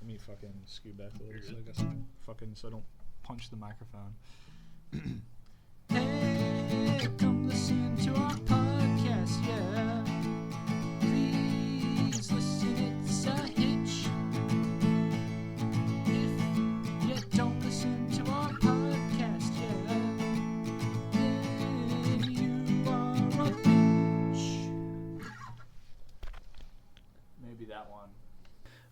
Let me fucking scoot back a little so I don't punch the microphone. Hey, come listen to our podcast, yeah. Please listen, it's a hitch. If you don't listen to our podcast, yeah, then you are a bitch. Maybe that one.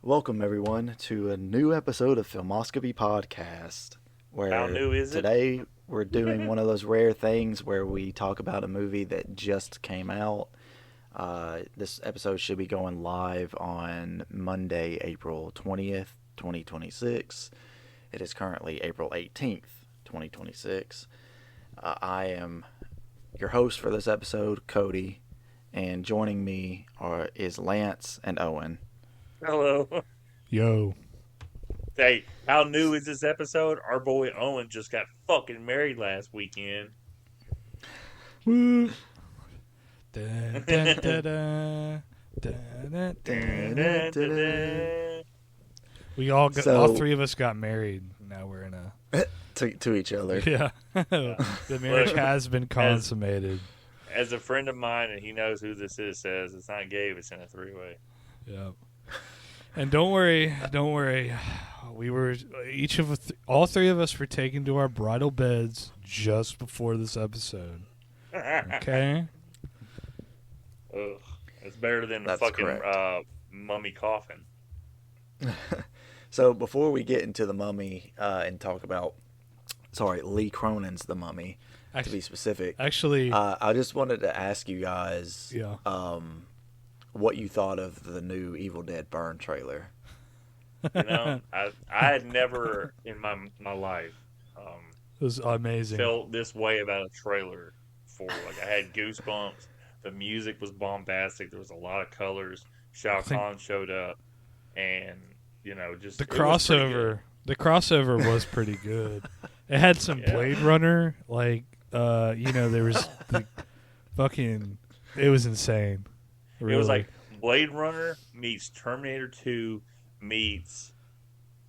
Welcome, everyone, to a new episode of Filmoscopy Podcast, where How new is it? today we're doing one of those rare things where we talk about a movie that just came out. This episode should be going live on Monday, April 20th, 2026. It is currently April 18th, 2026. I am your host for this episode, Cody, and joining me is Lance and Owen. Hello. Yo. Hey, how new is this episode? Our boy Owen just got fucking married last weekend. Woo. Dun, dun, dun, dun. Dun, dun, dun. We all three of us got married. Now we're in a to each other. yeah. The marriage has been consummated. As a friend of mine, and he knows who this is, says it's not gay, it's in a three-way. Yeah. And don't worry. We were all three of us were taken to our bridal beds just before this episode. Okay. Ugh, it's better than the That's fucking mummy coffin. So before we get into the Mummy and talk about, Lee Cronin's The Mummy, to be specific. Actually, I just wanted to ask you guys, yeah. What you thought of the new Evil Dead Burn trailer. You know, I had never in my life It was amazing. felt this way about a trailer before. Like, I had goosebumps. The music was bombastic. There was a lot of colors. Shao Kahn showed up, and just The crossover was pretty good. It had some Blade Runner, there was fucking. It was insane. Really. It was like Blade Runner meets Terminator 2 meets.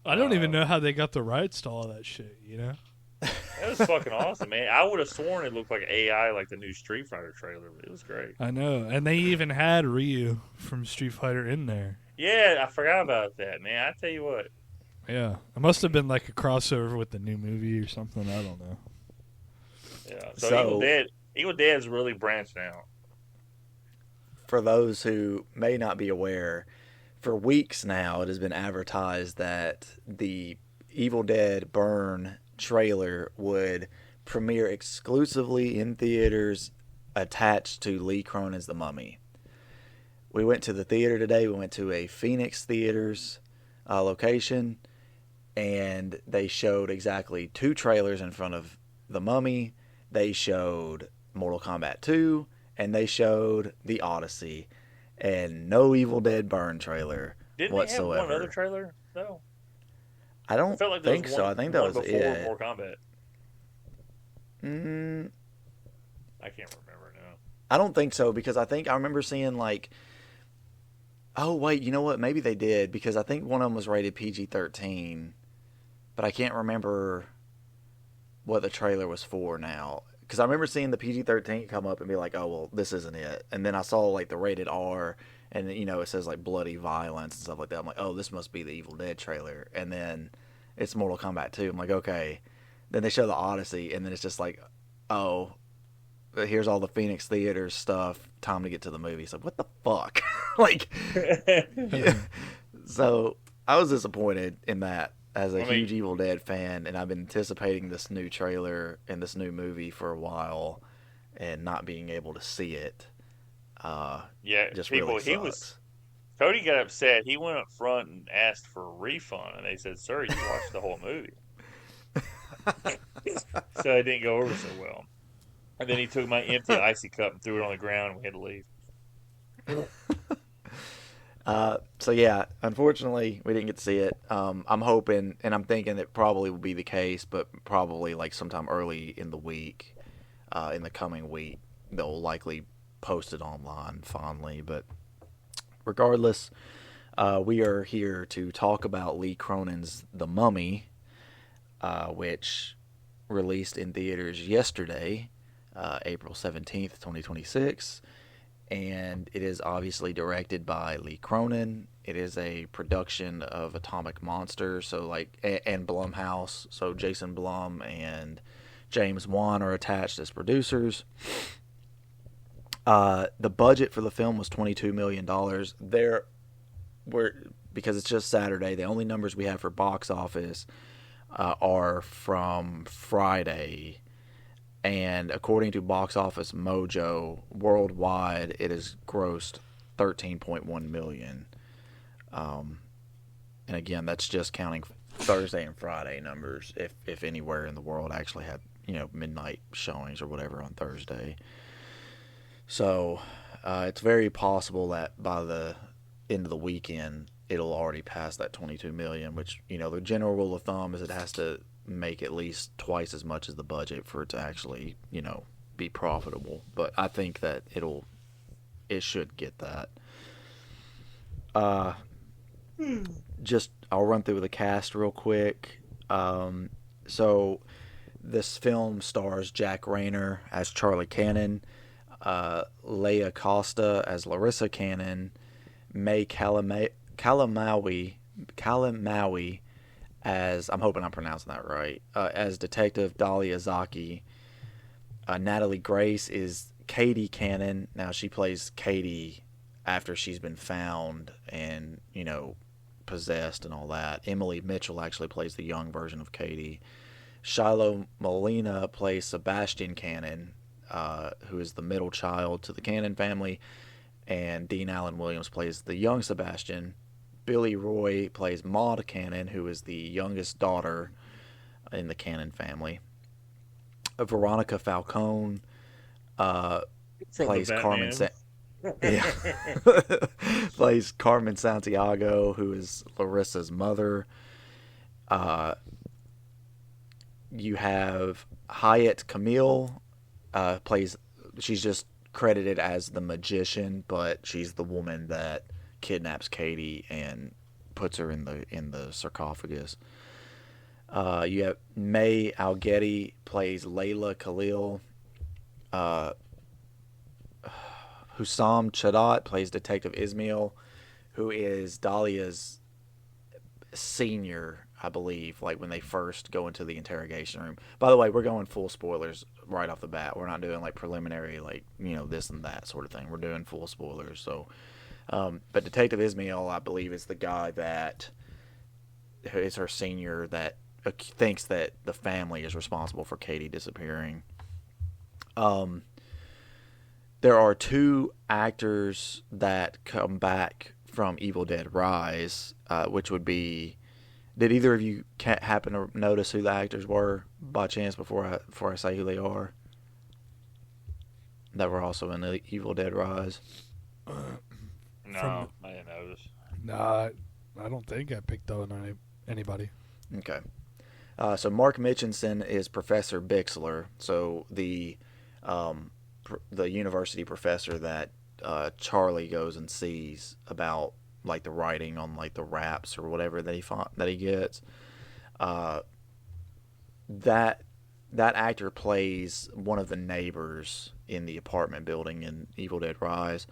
I don't even know how they got the rights to all that shit. It was fucking awesome, man. I would have sworn it looked like AI, like the new Street Fighter trailer. But it was great. I know, and they even had Ryu from Street Fighter in there. Yeah, I forgot about that, man. I tell you what. Yeah, it must have been like a crossover with the new movie or something. I don't know. Yeah, so Evil Dead's really branching out. For those who may not be aware, for weeks now it has been advertised that the Evil Dead Burn trailer would premiere exclusively in theaters attached to Lee Cronin's The Mummy. We went to the theater today. We went to a Phoenix Theaters location, and they showed exactly two trailers in front of The Mummy. They showed Mortal Kombat 2, and they showed The Odyssey, and no Evil Dead Burn trailer whatsoever. Didn't they have one other trailer, though? I don't think so. I think that was it. Mortal Kombat. Mm, I can't remember now. I don't think so, because I remember seeing oh, wait, you know what? Maybe they did, because I think one of them was rated PG-13, but I can't remember what the trailer was for now. Because I remember seeing the PG-13 come up and be like, oh, well, this isn't it. And then I saw, the rated R, and, it says, bloody violence and stuff like that. I'm like, oh, this must be the Evil Dead trailer. And then it's Mortal Kombat 2. I'm like, okay. Then they show the Odyssey, and then it's just like, oh, here's all the Phoenix Theaters stuff. Time to get to the movie. So what the fuck? So I was disappointed in that as a huge Evil Dead fan, and I've been anticipating this new trailer and this new movie for a while, and not being able to see it. Just really sucks. Cody got upset. He went up front and asked for a refund, and they said, "Sir, you watched the whole movie." So it didn't go over so well. And then he took my empty icy cup and threw it on the ground, and we had to leave. So yeah, unfortunately, we didn't get to see it. I'm hoping, and I'm thinking it probably will be the case, but probably sometime early in the week, in the coming week, they'll likely post it online finally. But regardless, We are here to talk about Lee Cronin's The Mummy, which released in theaters yesterday, April 17th, 2026. And it is obviously directed by Lee Cronin. It is a production of Atomic Monster, and Blumhouse. So Jason Blum and James Wan are attached as producers. The budget for the film was $22 million. Because it's just Saturday, the only numbers we have for box office are from Friday. And according to Box Office Mojo, worldwide, it has grossed $13.1 million. And again, that's just counting Thursday and Friday numbers. If anywhere in the world actually had midnight showings or whatever on Thursday. So it's very possible that by the end of the weekend, it'll already pass that $22 million. Which the general rule of thumb is it has to make at least twice as much as the budget for it to actually be profitable. But I think that it should get that. Just I'll run through the cast real quick. So this film stars Jack Rayner as Charlie Cannon, Leia Costa as Larissa Cannon, May Kalamaui as, I'm hoping I'm pronouncing that right, as Detective Dahlia Zaki. Natalie Grace is Katie Cannon. Now she plays Katie after she's been found and possessed and all that. Emily Mitchell actually plays the young version of Katie. Shiloh Molina plays Sebastian Cannon, who is the middle child to the Cannon family, and Dean Allen Williams plays the young Sebastian. Billy Roy plays Maude Cannon, who is the youngest daughter in the Cannon family. Veronica Falcone plays Carmen. Plays Carmen Santiago, who is Larissa's mother. You have Hyatt Camille plays. She's just credited as the magician, but she's the woman that kidnaps Katie and puts her in the sarcophagus. You have May Algetti plays Layla Khalil. Hussam Chadat plays Detective Ismail, who is Dahlia's senior, I believe, like when they first go into the interrogation room. By the way, we're going full spoilers right off the bat. We're not doing like preliminary, this and that sort of thing. We're doing full spoilers. So, but Detective Ismail, I believe, is the guy that is her senior that thinks that the family is responsible for Katie disappearing. There are two actors that come back from Evil Dead Rise, which would be... Did either of you happen to notice who the actors were by chance before I say who they are? That were also in the Evil Dead Rise? No, I didn't notice. Nah, I don't think I picked on anybody. Okay. So Mark Mitchinson is Professor Bixler, so the university professor that Charlie goes and sees about like the writing on like the raps or whatever that he gets. That actor plays one of the neighbors in the apartment building in Evil Dead Rise.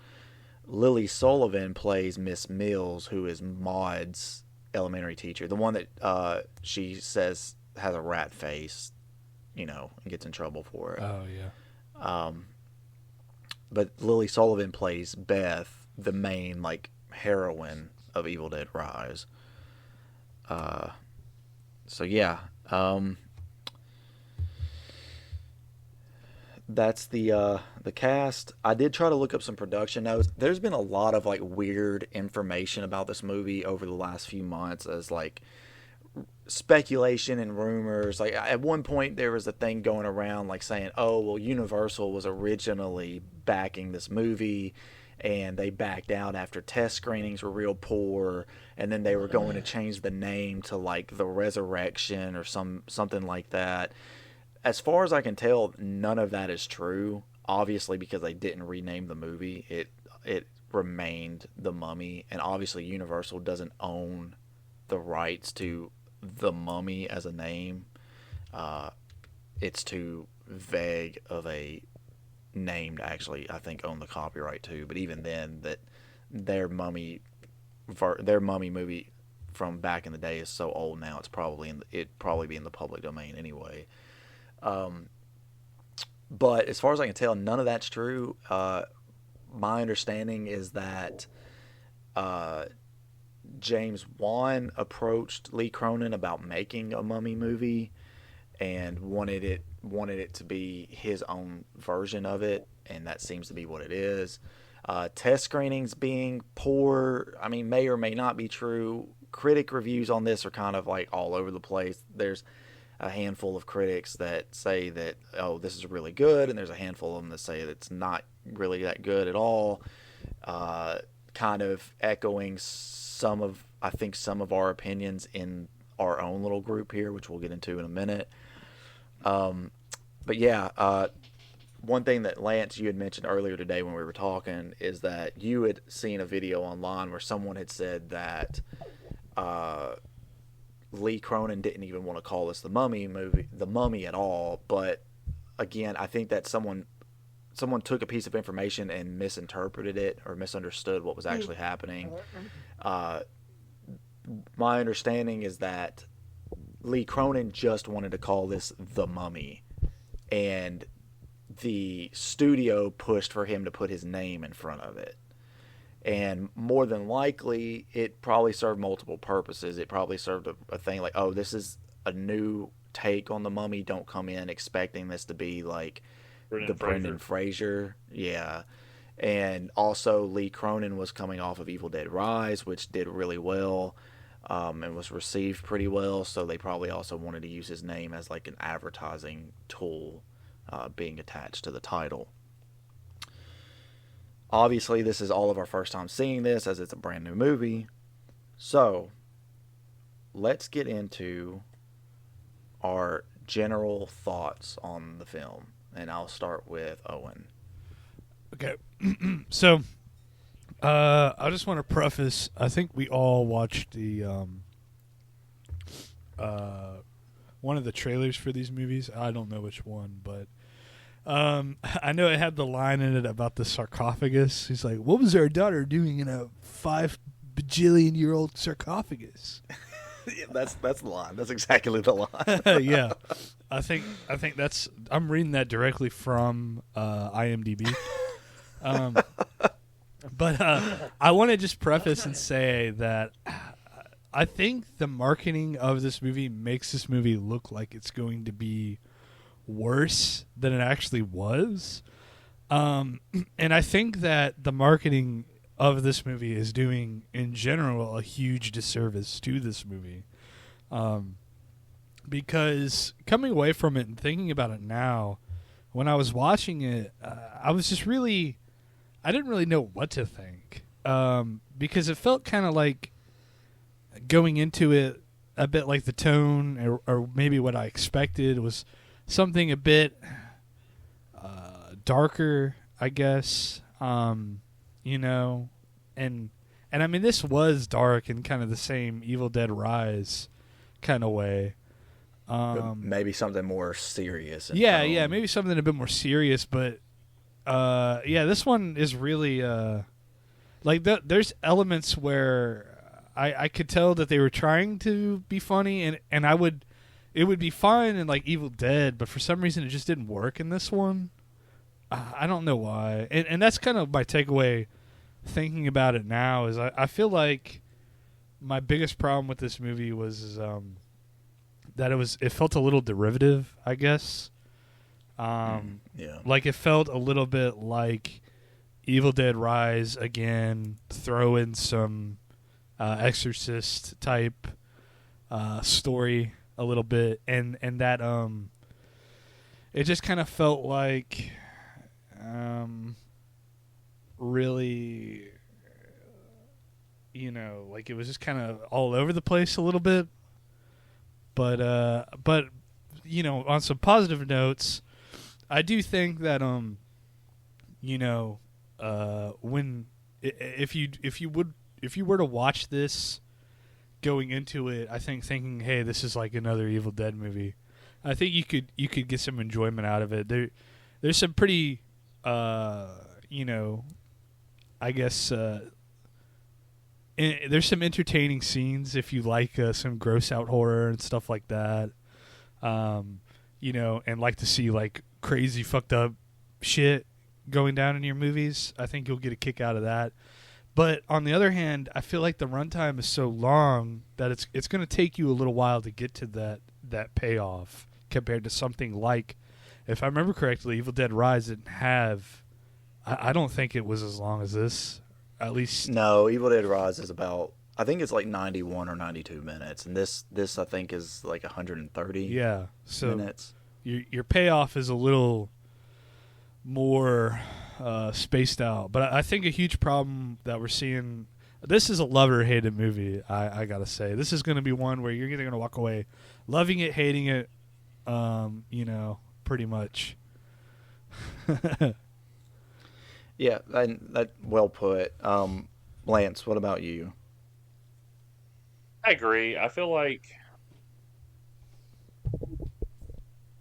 Lily Sullivan plays Miss Mills, who is Maud's elementary teacher, the one that she says has a rat face, and gets in trouble for it. Oh yeah. But Lily Sullivan plays Beth, the main heroine of Evil Dead Rise. So yeah, that's the cast. I did try to look up some production notes. There's been a lot of weird information about this movie over the last few months, as speculation and rumors. At one point there was a thing going around saying, oh well, Universal was originally backing this movie and they backed out after test screenings were real poor, and then they were going to change the name to The Resurrection or something like that. As far as I can tell, none of that is true, obviously, because they didn't rename the movie. It remained The Mummy, and obviously Universal doesn't own the rights to The Mummy as a name. It's too vague of a name to actually, I think, own the copyright to. But even then, that their mummy movie from back in the day is so old now. It'd probably be in the public domain anyway. But as far as I can tell, none of that's true. My understanding is that James Wan approached Lee Cronin about making a Mummy movie and wanted it to be his own version of it, and that seems to be what it is. Test screenings being poor, I mean, may or may not be true. Critic reviews on this are kind of like all over the place. There's a handful of critics that say that, oh, this is really good, and there's a handful of them that say that it's not really that good at all. Kind of echoing some of our opinions in our own little group here, which we'll get into in a minute. But yeah, one thing that Lance, you had mentioned earlier today when we were talking, is that you had seen a video online where someone had said that Lee Cronin didn't even want to call this the Mummy movie, the Mummy at all. But again, I think that someone took a piece of information and misinterpreted it or misunderstood what was actually happening. My understanding is that Lee Cronin just wanted to call this The Mummy, and the studio pushed for him to put his name in front of it. And more than likely, it probably served multiple purposes. It probably served a thing like, oh, this is a new take on The Mummy. Don't come in expecting this to be like Brendan Fraser. Yeah. And also, Lee Cronin was coming off of Evil Dead Rise, which did really well. And was received pretty well, so they probably also wanted to use his name as like an advertising tool being attached to the title. Obviously, this is all of our first time seeing this, as it's a brand new movie. So, let's get into our general thoughts on the film, and I'll start with Owen. Okay, so I just want to preface, I think we all watched the one of the trailers for these movies. I don't know which one, but I know it had the line in it about the sarcophagus. He's like, what was our daughter doing in a 5 bajillion-year-old sarcophagus? Yeah, that's the line. That's exactly the line. Yeah. I think that's, I'm reading that directly from IMDb. But I want to just preface and say that I think the marketing of this movie makes this movie look like it's going to be worse than it actually was. And I think that the marketing of this movie is doing, in general, a huge disservice to this movie. Because coming away from it and thinking about it now, when I was watching it, I was just really... I didn't really know what to think, because it felt kind of like going into it a bit like the tone or maybe what I expected was something a bit darker, I guess, you know, and I mean, this was dark in kind of the same Evil Dead Rise kind of way. Maybe something more serious. Yeah, maybe something a bit more serious, but yeah, this one is really like there's elements where I could tell that they were trying to be funny, and it would be fine in like Evil Dead, but for some reason it just didn't work in this one. I don't know why, and that's kind of my takeaway thinking about it now. Is I feel like my biggest problem with this movie was that it felt a little derivative, I guess. Yeah. Like it felt a little bit like Evil Dead Rise again, throw in some Exorcist type story a little bit, and that it just kind of felt like really, you know, like it was just kind of all over the place a little bit, but you know, on some positive notes, I do think that, you know, when if you were to watch this going into it, I think thinking, hey, this is like another Evil Dead movie, I think you could get some enjoyment out of it. There's some pretty, you know, I guess there's some entertaining scenes if you like some gross out horror and stuff like that. You know, and like to see like crazy fucked up shit going down in your movies. I think you'll get a kick out of that. But on the other hand, I feel like the runtime is so long that it's going to take you a little while to get to that payoff compared to something like, if I remember correctly, Evil Dead Rise didn't have. I don't think it was as long as this. At least no. Evil Dead Rise is about. I think it's like 91 or 92 minutes, and this I think is like 130. Yeah, so minutes. Your payoff is a little more spaced out, but I think a huge problem that we're seeing. This is a love or hated movie. I gotta say, this is going to be one where you're either going to walk away loving it, hating it. You know, pretty much. Yeah, that well put. Lance, what about you? I agree. I feel like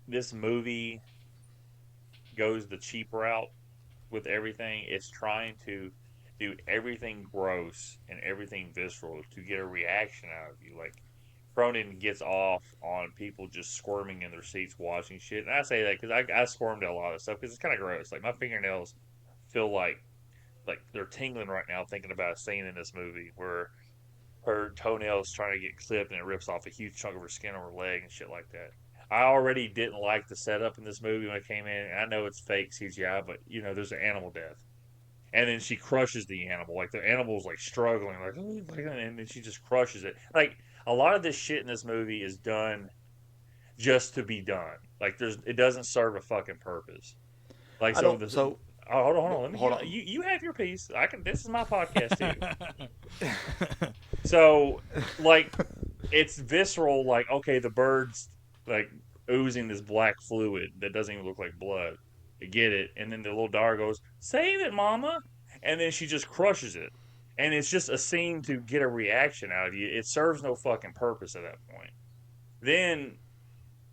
this movie goes the cheap route with everything. It's trying to do everything gross and everything visceral to get a reaction out of you. Like, Cronin gets off on people just squirming in their seats watching shit. And I say that because I squirmed at a lot of stuff because it's kind of gross. Like, my fingernails feel like they're tingling right now thinking about a scene in this movie where her toenails trying to get clipped and it rips off a huge chunk of her skin on her leg and shit like that. I already didn't like the setup in this movie when it came in. I know it's fake CGI, but you know there's an animal death, and then she crushes the animal. Like the animal's like struggling, like, and then she just crushes it. Like a lot of this shit in this movie is done just to be done. Like it doesn't serve a fucking purpose. Like I don't. So oh, hold on. Let me. hold on. You have your piece. I can. This is my podcast too. So, like, it's visceral. Like, okay, the bird's like oozing this black fluid that doesn't even look like blood. You get it, and then the little dog goes, "Save it, mama!" And then she just crushes it, and it's just a scene to get a reaction out of you. It serves no fucking purpose at that point. Then,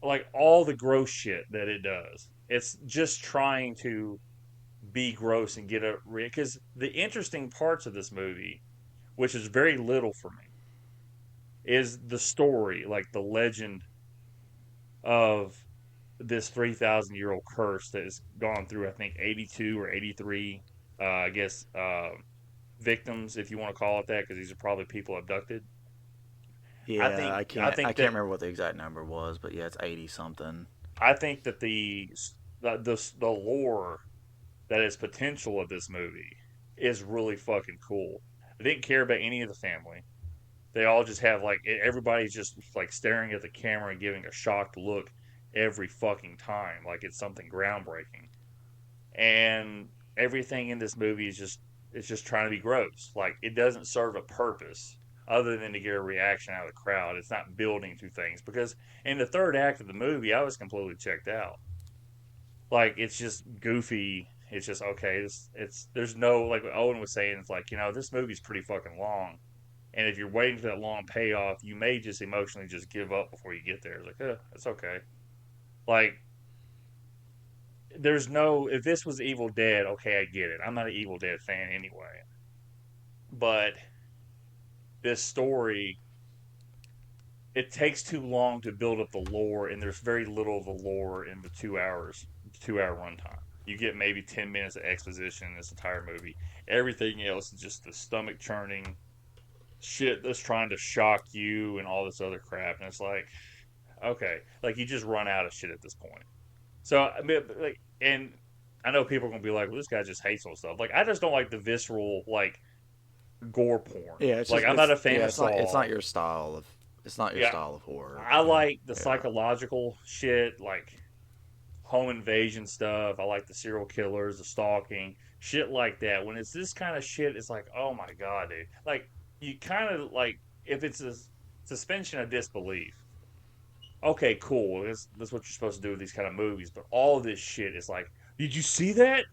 like all the gross shit that it does, it's just trying to be gross and get a because the interesting parts of this movie, which is very little for me, is the story, like the legend of this 3,000-year-old curse that has gone through, I think, 82 or 83, I guess, victims, if you want to call it that, because these are probably people abducted. Yeah, I can't remember what the exact number was, but yeah, it's 80 something. I think that the lore that is potential of this movie is really fucking cool. I didn't care about any of the family. They all just have like everybody's just like staring at the camera and giving a shocked look every fucking time, like it's something groundbreaking. And everything in this movie is just trying to be gross. Like it doesn't serve a purpose other than to get a reaction out of the crowd. It's not building to things because in the third act of the movie, I was completely checked out. Like it's just goofy. It's just okay. There's no, like what Owen was saying. It's like, you know, this movie's pretty fucking long, and if you're waiting for that long payoff, you may just emotionally just give up before you get there. It's like, it's okay. Like, there's no. If this was Evil Dead, okay, I get it. I'm not an Evil Dead fan anyway, but this story, it takes too long to build up the lore, and there's very little of the lore in the 2 hour runtime. You get maybe 10 minutes of exposition in this entire movie. Everything else is just the stomach churning shit that's trying to shock you and all this other crap. And it's like, okay, like you just run out of shit at this point. So, I mean, like, and I know people are going to be like, well, this guy just hates all stuff. Like, I just don't like the visceral, like, gore porn. Yeah, it's like, just, I'm not a fan of it's not your style of style of horror. I like the psychological shit, like home invasion stuff. I like the serial killers, the stalking, shit like that. When it's this kind of shit, it's like, oh my god, dude. Like, you kind of, like, if it's a suspension of disbelief, okay, cool. That's what you're supposed to do with these kind of movies. But all this shit is like, did you see that?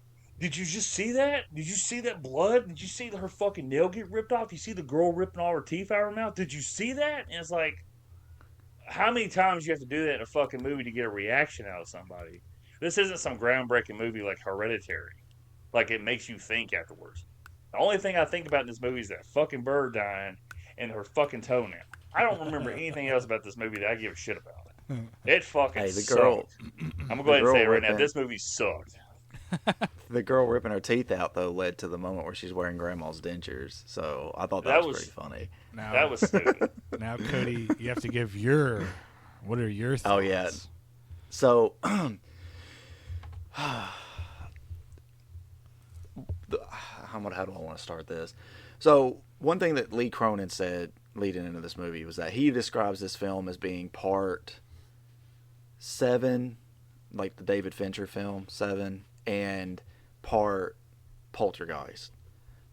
Did you just see that? Did you see that blood? Did you see her fucking nail get ripped off? You see the girl ripping all her teeth out of her mouth? Did you see that? And it's like, how many times you have to do that in a fucking movie to get a reaction out of somebody? This isn't some groundbreaking movie like Hereditary. Like, it makes you think afterwards. The only thing I think about in this movie is that fucking bird dying and her fucking toenail. I don't remember anything else about this movie that I give a shit about. It fucking Hey, the girl. sucked. I'm gonna go ahead and say it right now. ripping- This movie sucked. The girl ripping her teeth out though led to the moment where she's wearing grandma's dentures. So I thought that was pretty funny. Now, That was stupid. now, Cody, you have to give what are your thoughts? Oh yeah. So how do I want to start this? So one thing that Lee Cronin said leading into this movie was that he describes this film as being part 7, like the David Fincher film 7, and part Poltergeist.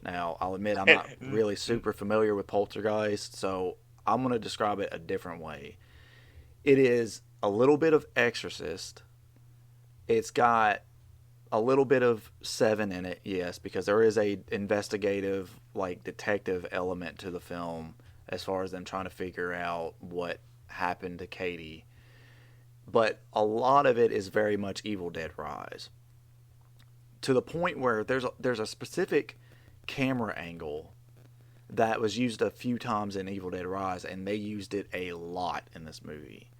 Now, I'll admit I'm not really super familiar with Poltergeist, so I'm going to describe it a different way. It is a little bit of Exorcist. It's got a little bit of 7 in it, yes, because there is a investigative, like, detective element to the film as far as them trying to figure out what happened to Katie. But a lot of it is very much Evil Dead Rise. To the point where there's a specific camera angle that was used a few times in Evil Dead Rise, and they used it a lot in this movie.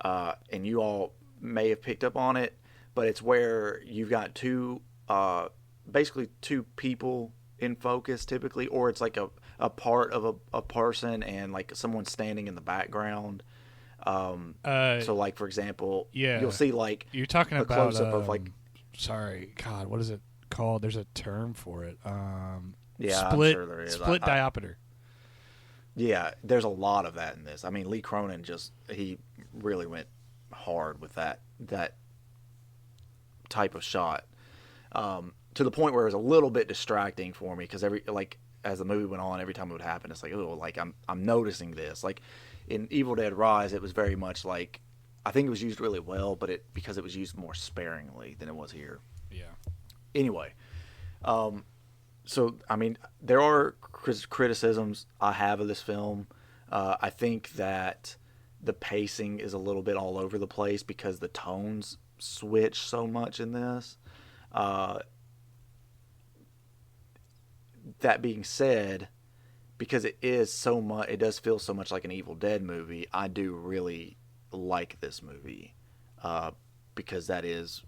And you all may have picked up on it, but it's where you've got basically two people in focus typically, or it's like a part of a person and like someone standing in the background. So like, for example, yeah, you'll see like you're talking a about close-up of like, sorry, God, what is it called? There's a term for it. yeah, split, I'm sure there is. Split diopter. Yeah, there's a lot of that in this. I mean, Lee Cronin he really went hard with that type of shot, to the point where it was a little bit distracting for me because as the movie went on, every time it would happen, it's like, oh, like I'm noticing this. Like in Evil Dead Rise, it was very much like, I think it was used really well, but because it was used more sparingly than it was here. Yeah. Anyway, so I mean, there are criticisms I have of this film. I think that the pacing is a little bit all over the place because the tones switch so much in this. That being said, because it does feel so much like an Evil Dead movie, I do really like this movie, because that is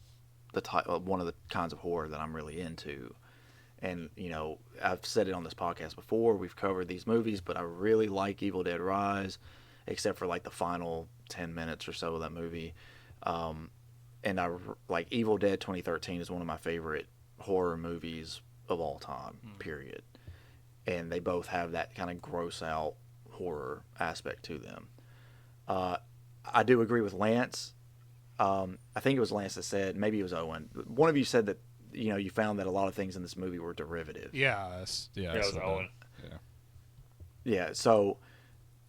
one of the kinds of horror that I'm really into. And, you know, I've said it on this podcast before, we've covered these movies, but I really like Evil Dead Rise, except for like the final 10 minutes or so of that movie. And I like Evil Dead 2013 is one of my favorite horror movies of all time, period. And they both have that kind of gross out horror aspect to them. I do agree with Lance. I think it was Lance that said, maybe it was Owen. One of you said that, you know, you found that a lot of things in this movie were derivative. Yeah, It was Owen. Yeah, so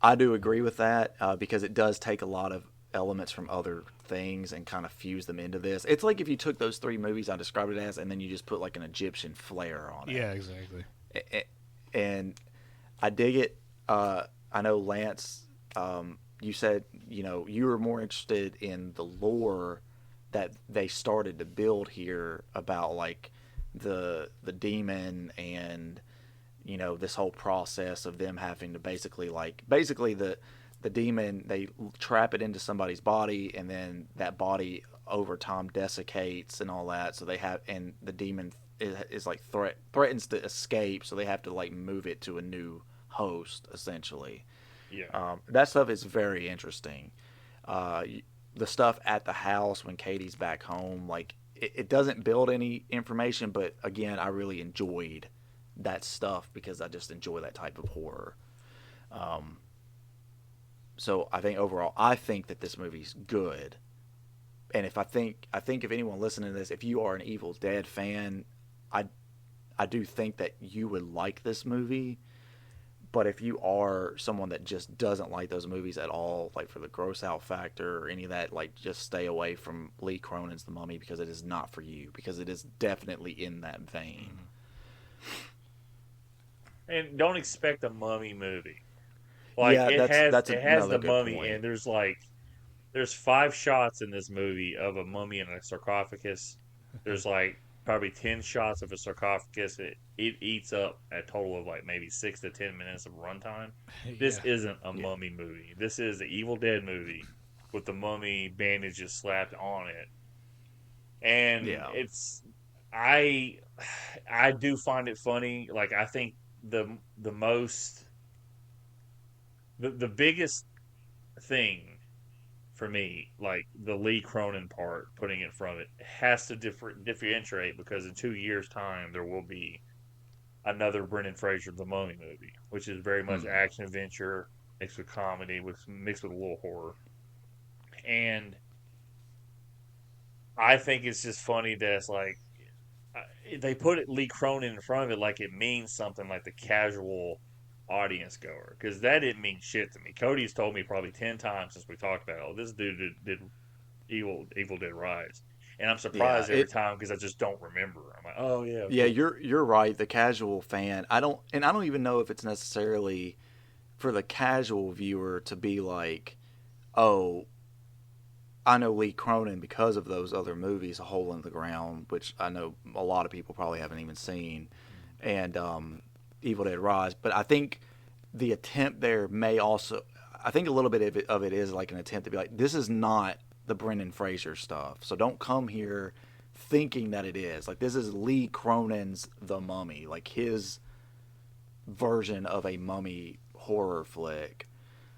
I do agree with that, because it does take a lot of elements from other things and kind of fuse them into this. It's like if you took those 3 movies I described it as and then you just put like an Egyptian flair on it. Yeah, exactly. And I dig it. I know Lance, you said, you know, you were more interested in the lore that they started to build here about like the demon and, you know, this whole process of them having to basically the demon, they trap it into somebody's body and then that body over time desiccates and all that. So and the demon is like threatens to escape. So they have to like move it to a new host essentially. Yeah. That stuff is very interesting. The stuff at the house when Katie's back home, like it doesn't build any information, but again, I really enjoyed that stuff because I just enjoy that type of horror. So I think overall, I think that this movie's good. And I think if anyone listening to this, if you are an Evil Dead fan, I do think that you would like this movie. But if you are someone that just doesn't like those movies at all, like for the gross out factor or any of that, like just stay away from Lee Cronin's The Mummy because it is not for you, because it is definitely in that vein. And don't expect a Mummy movie. Like Yeah, it has another the good Mummy, point. and there's 5 shots in this movie of a mummy in a sarcophagus. There's like probably 10 shots of a sarcophagus. It eats up a total of like maybe 6 to 10 minutes of runtime. This isn't a Mummy movie. This is an Evil Dead movie with the mummy bandages slapped on it. And it's I do find it funny. Like I think the biggest thing for me, like the Lee Cronin part, putting it from it, has to differentiate because in 2 years' time there will be another Brendan Fraser The Mummy movie, which is very much action adventure mixed with comedy, mixed with a little horror. And I think it's just funny that it's like they put Lee Cronin in front of it like it means something, like the casual audience goer, because that didn't mean shit to me. Cody's told me probably 10 times since we talked about it, this dude did Evil Dead Rise, and I'm surprised every time because I just don't remember. I'm like, oh yeah, yeah, you're right. The casual fan, I don't even know if it's necessarily for the casual viewer to be like, oh, I know Lee Cronin because of those other movies, A Hole in the Ground, which I know a lot of people probably haven't even seen, and Evil Dead Rise. But I think the attempt there may also, I think a little bit of it is like an attempt to be like, this is not the Brendan Fraser stuff. So don't come here thinking that it is. Like, this is Lee Cronin's The Mummy, like his version of a mummy horror flick.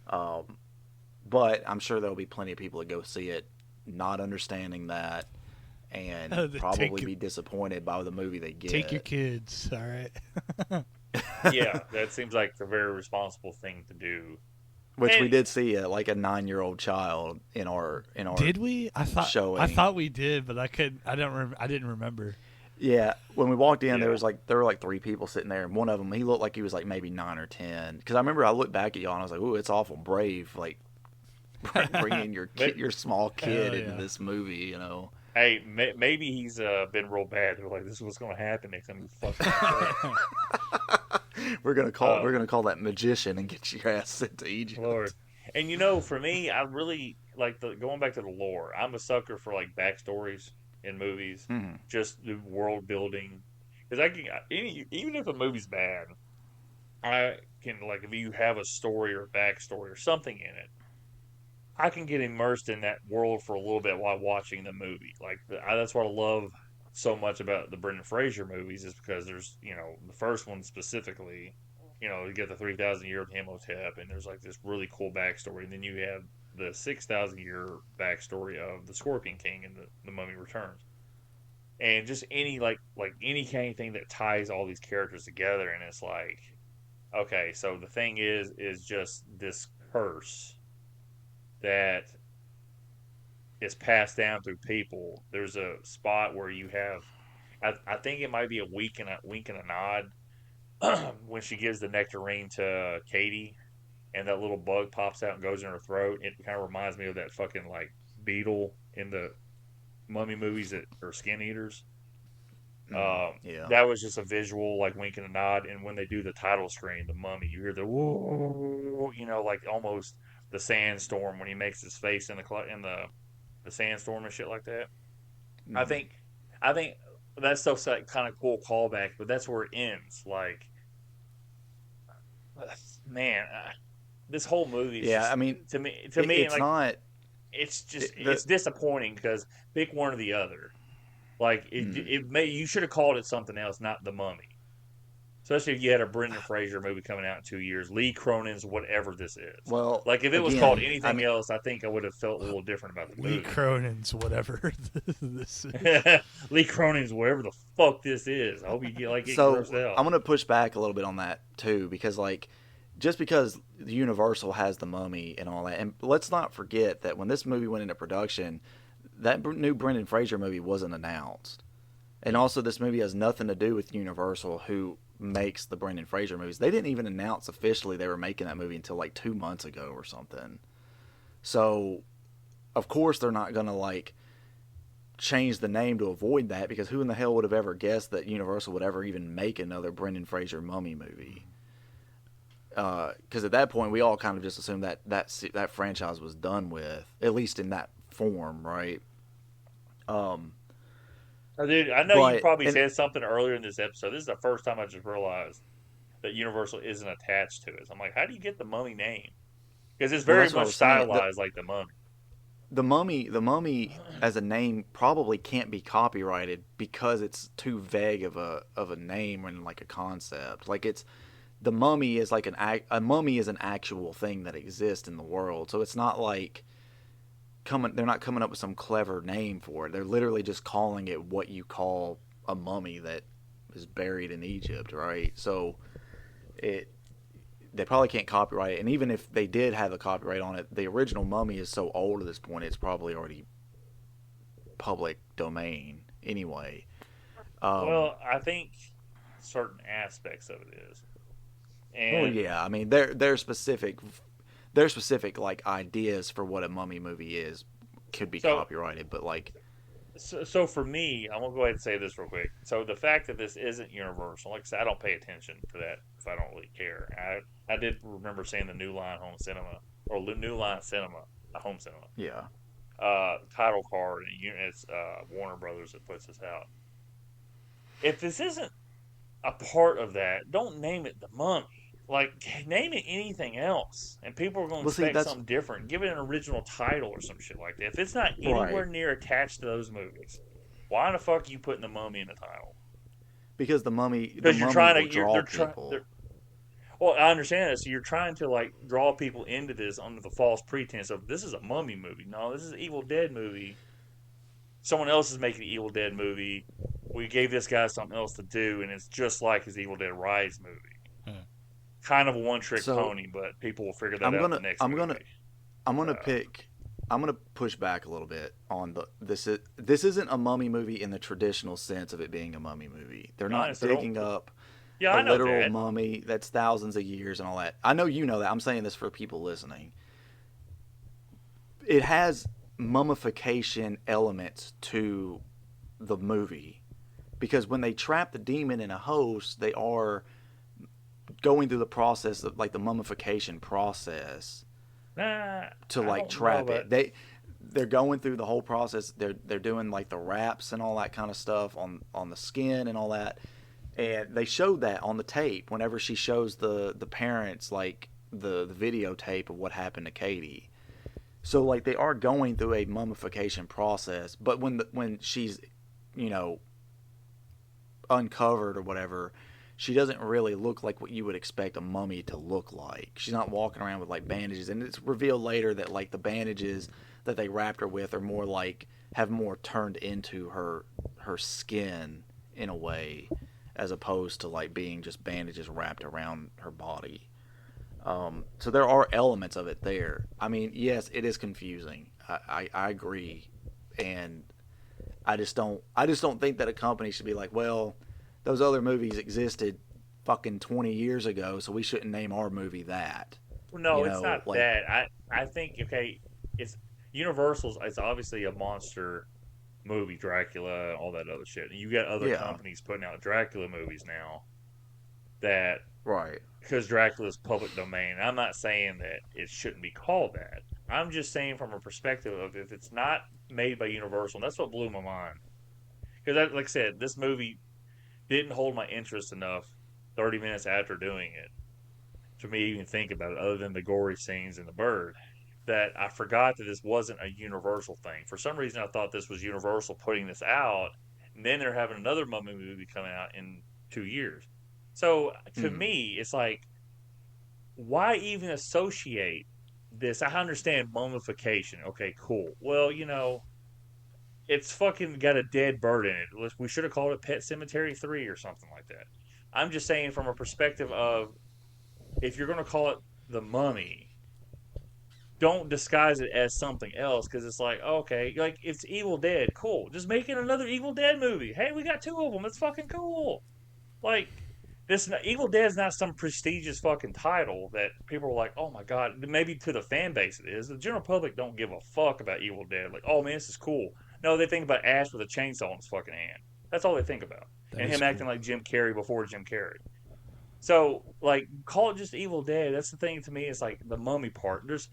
But I'm sure there'll be plenty of people that go see it not understanding that and probably be disappointed by the movie they get. Take your kids, all right? Yeah, that seems like a very responsible thing to do. Which we did see like a 9-year-old child in our did we? showing. I thought we did, but I didn't remember. Yeah, when we walked in, there were like 3 people sitting there, and one of them, he looked like he was like maybe 9 or 10. Because I remember I looked back at y'all and I was like, "Ooh, it's awful brave, like bringing your small kid into this movie," you know. Hey, maybe he's been real bad. They're like, this is what's going to happen next time. We're gonna call that magician and get your ass sent to Egypt. Lord. And for me, I really like going back to the lore. I'm a sucker for like backstories in movies, just the world building. Because even if a movie's bad, I can, like, if you have a story or a backstory or something in it, I can get immersed in that world for a little bit while watching the movie. Like that's what I love so much about the Brendan Fraser movies, is because there's, the first one specifically, you get the 3,000 year of Imhotep, and there's like this really cool backstory, and then you have the 6,000 year backstory of the Scorpion King and the Mummy Returns, and just any any kind of thing that ties all these characters together, and it's like, okay, so the thing is just this curse that is passed down through people. There's a spot where you have, I think it might be a wink and a nod when she gives the nectarine to Katie, and that little bug pops out and goes in her throat. It kind of reminds me of that fucking like beetle in the Mummy movies that are skin eaters. That was just a visual, like, wink and a nod. And when they do the title screen, the Mummy, you hear the whoa, like almost the sandstorm when he makes his face in the sandstorm and shit like that. I think that stuff's like kind of cool callback, but that's where it ends. Like, man, this whole movie. I mean, to me, it's like, not. It's just it's disappointing because pick one or the other. Like you should have called it something else, not The Mummy. Especially if you had a Brendan Fraser movie coming out in 2 years, Lee Cronin's whatever this is. Well, like if it was called anything else, I think I would have felt a little different about the movie. Lee Cronin's whatever this is. Lee Cronin's whatever the fuck this is. I hope you get it grossed out. I'm gonna push back a little bit on that too, because like, just because the Universal has The Mummy and all that, and let's not forget that when this movie went into production, that new Brendan Fraser movie wasn't announced. And also, this movie has nothing to do with Universal, who makes the Brendan Fraser movies. They didn't even announce officially they were making that movie until like 2 months ago or something. So, of course, they're not going to like change the name to avoid that, because who in the hell would have ever guessed that Universal would ever even make another Brendan Fraser mummy movie? Because at that point, we all kind of just assumed that franchise was done with, at least in that form, right? Dude, I know you probably said something earlier in this episode. This is the first time I just realized that Universal isn't attached to it. So I'm like, how do you get the Mummy name? Because it's very much stylized like the Mummy. The Mummy as a name probably can't be copyrighted because it's too vague of a name and like a concept. Like the Mummy is like a mummy is an actual thing that exists in the world. So it's not like they're not coming up with some clever name for it. They're literally just calling it what you call a mummy that is buried in Egypt, right? So they probably can't copyright it. And even if they did have a copyright on it, the original Mummy is so old at this point, it's probably already public domain anyway. Well, I think certain aspects of it is. And, well, yeah, I mean, they're specific like ideas for what a mummy movie is could be copyrighted, but like. So for me, I'm gonna go ahead and say this real quick. So the fact that this isn't Universal, like I said, I don't pay attention to that if I don't really care. I did remember seeing the New Line Home Cinema or New Line Cinema, Home Cinema. Yeah. Title card, and it's Warner Brothers that puts this out. If this isn't a part of that, don't name it the Mummy. Like, name it anything else, and people are going to expect something different. Give it an original title or some shit like that. If it's not anywhere near attached to those movies, why in the fuck are you putting the Mummy in the title? Because the Mummy will draw people. Well, I understand that. So you're trying to like draw people into this under the false pretense of this is a Mummy movie. No, this is an Evil Dead movie. Someone else is making an Evil Dead movie. We gave this guy something else to do, and it's just like his Evil Dead Rise movie. Kind of a one-trick pony, but people will figure that out in the next movie. I'm gonna push back a little bit on this isn't a mummy movie in the traditional sense of it being a mummy movie. They're not digging up a literal mummy that's thousands of years and all that. I know you know that. I'm saying this for people listening. It has mummification elements to the movie, because when they trap the demon in a host, they are going through the process of like the mummification process to like trap it. They're going through the whole process. They're doing like the wraps and all that kind of stuff on the skin and all that. And they showed that on the tape whenever she shows the parents like the videotape of what happened to Katie. So like they are going through a mummification process, but when she's, uncovered or whatever, she doesn't really look like what you would expect a mummy to look like. She's not walking around with like bandages, and it's revealed later that like the bandages that they wrapped her with are more like have more turned into her skin in a way, as opposed to like being just bandages wrapped around her body. So there are elements of it there. I mean, yes, it is confusing. I agree, and I just don't think that a company should be like, well, those other movies existed fucking 20 years ago, so we shouldn't name our movie that. No, it's not like, that. I think, okay, it's Universal's, it's obviously a monster movie, Dracula, and all that other shit. And you got other companies putting out Dracula movies now that... Right. Because Dracula's public domain. I'm not saying that it shouldn't be called that. I'm just saying from a perspective of if it's not made by Universal, and that's what blew my mind. Because, like I said, this movie didn't hold my interest enough 30 minutes after doing it to me even think about it, other than the gory scenes and the bird, that I forgot that this wasn't a Universal thing. For some reason, I thought this was Universal putting this out, and then they're having another Mummy movie coming out in 2 years. So, to me, it's like, why even associate this? I understand mummification. Okay, cool. Well, it's fucking got a dead bird in it. We should have called it Pet Sematary 3 or something like that. I'm just saying from a perspective of, if you're going to call it The Mummy, don't disguise it as something else, because it's like, okay, like, it's Evil Dead. Cool. Just make it another Evil Dead movie. Hey, we got 2 of them. That's fucking cool. Like, Evil Dead is not some prestigious fucking title that people are like, oh my god. Maybe to the fan base it is. The general public don't give a fuck about Evil Dead. Like, oh man, this is cool. No, they think about Ash with a chainsaw in his fucking hand. That's all they think about. That And is him acting like Jim Carrey before Jim Carrey. So, like, call it just Evil Dead. That's the thing to me. It's like the mummy part. There's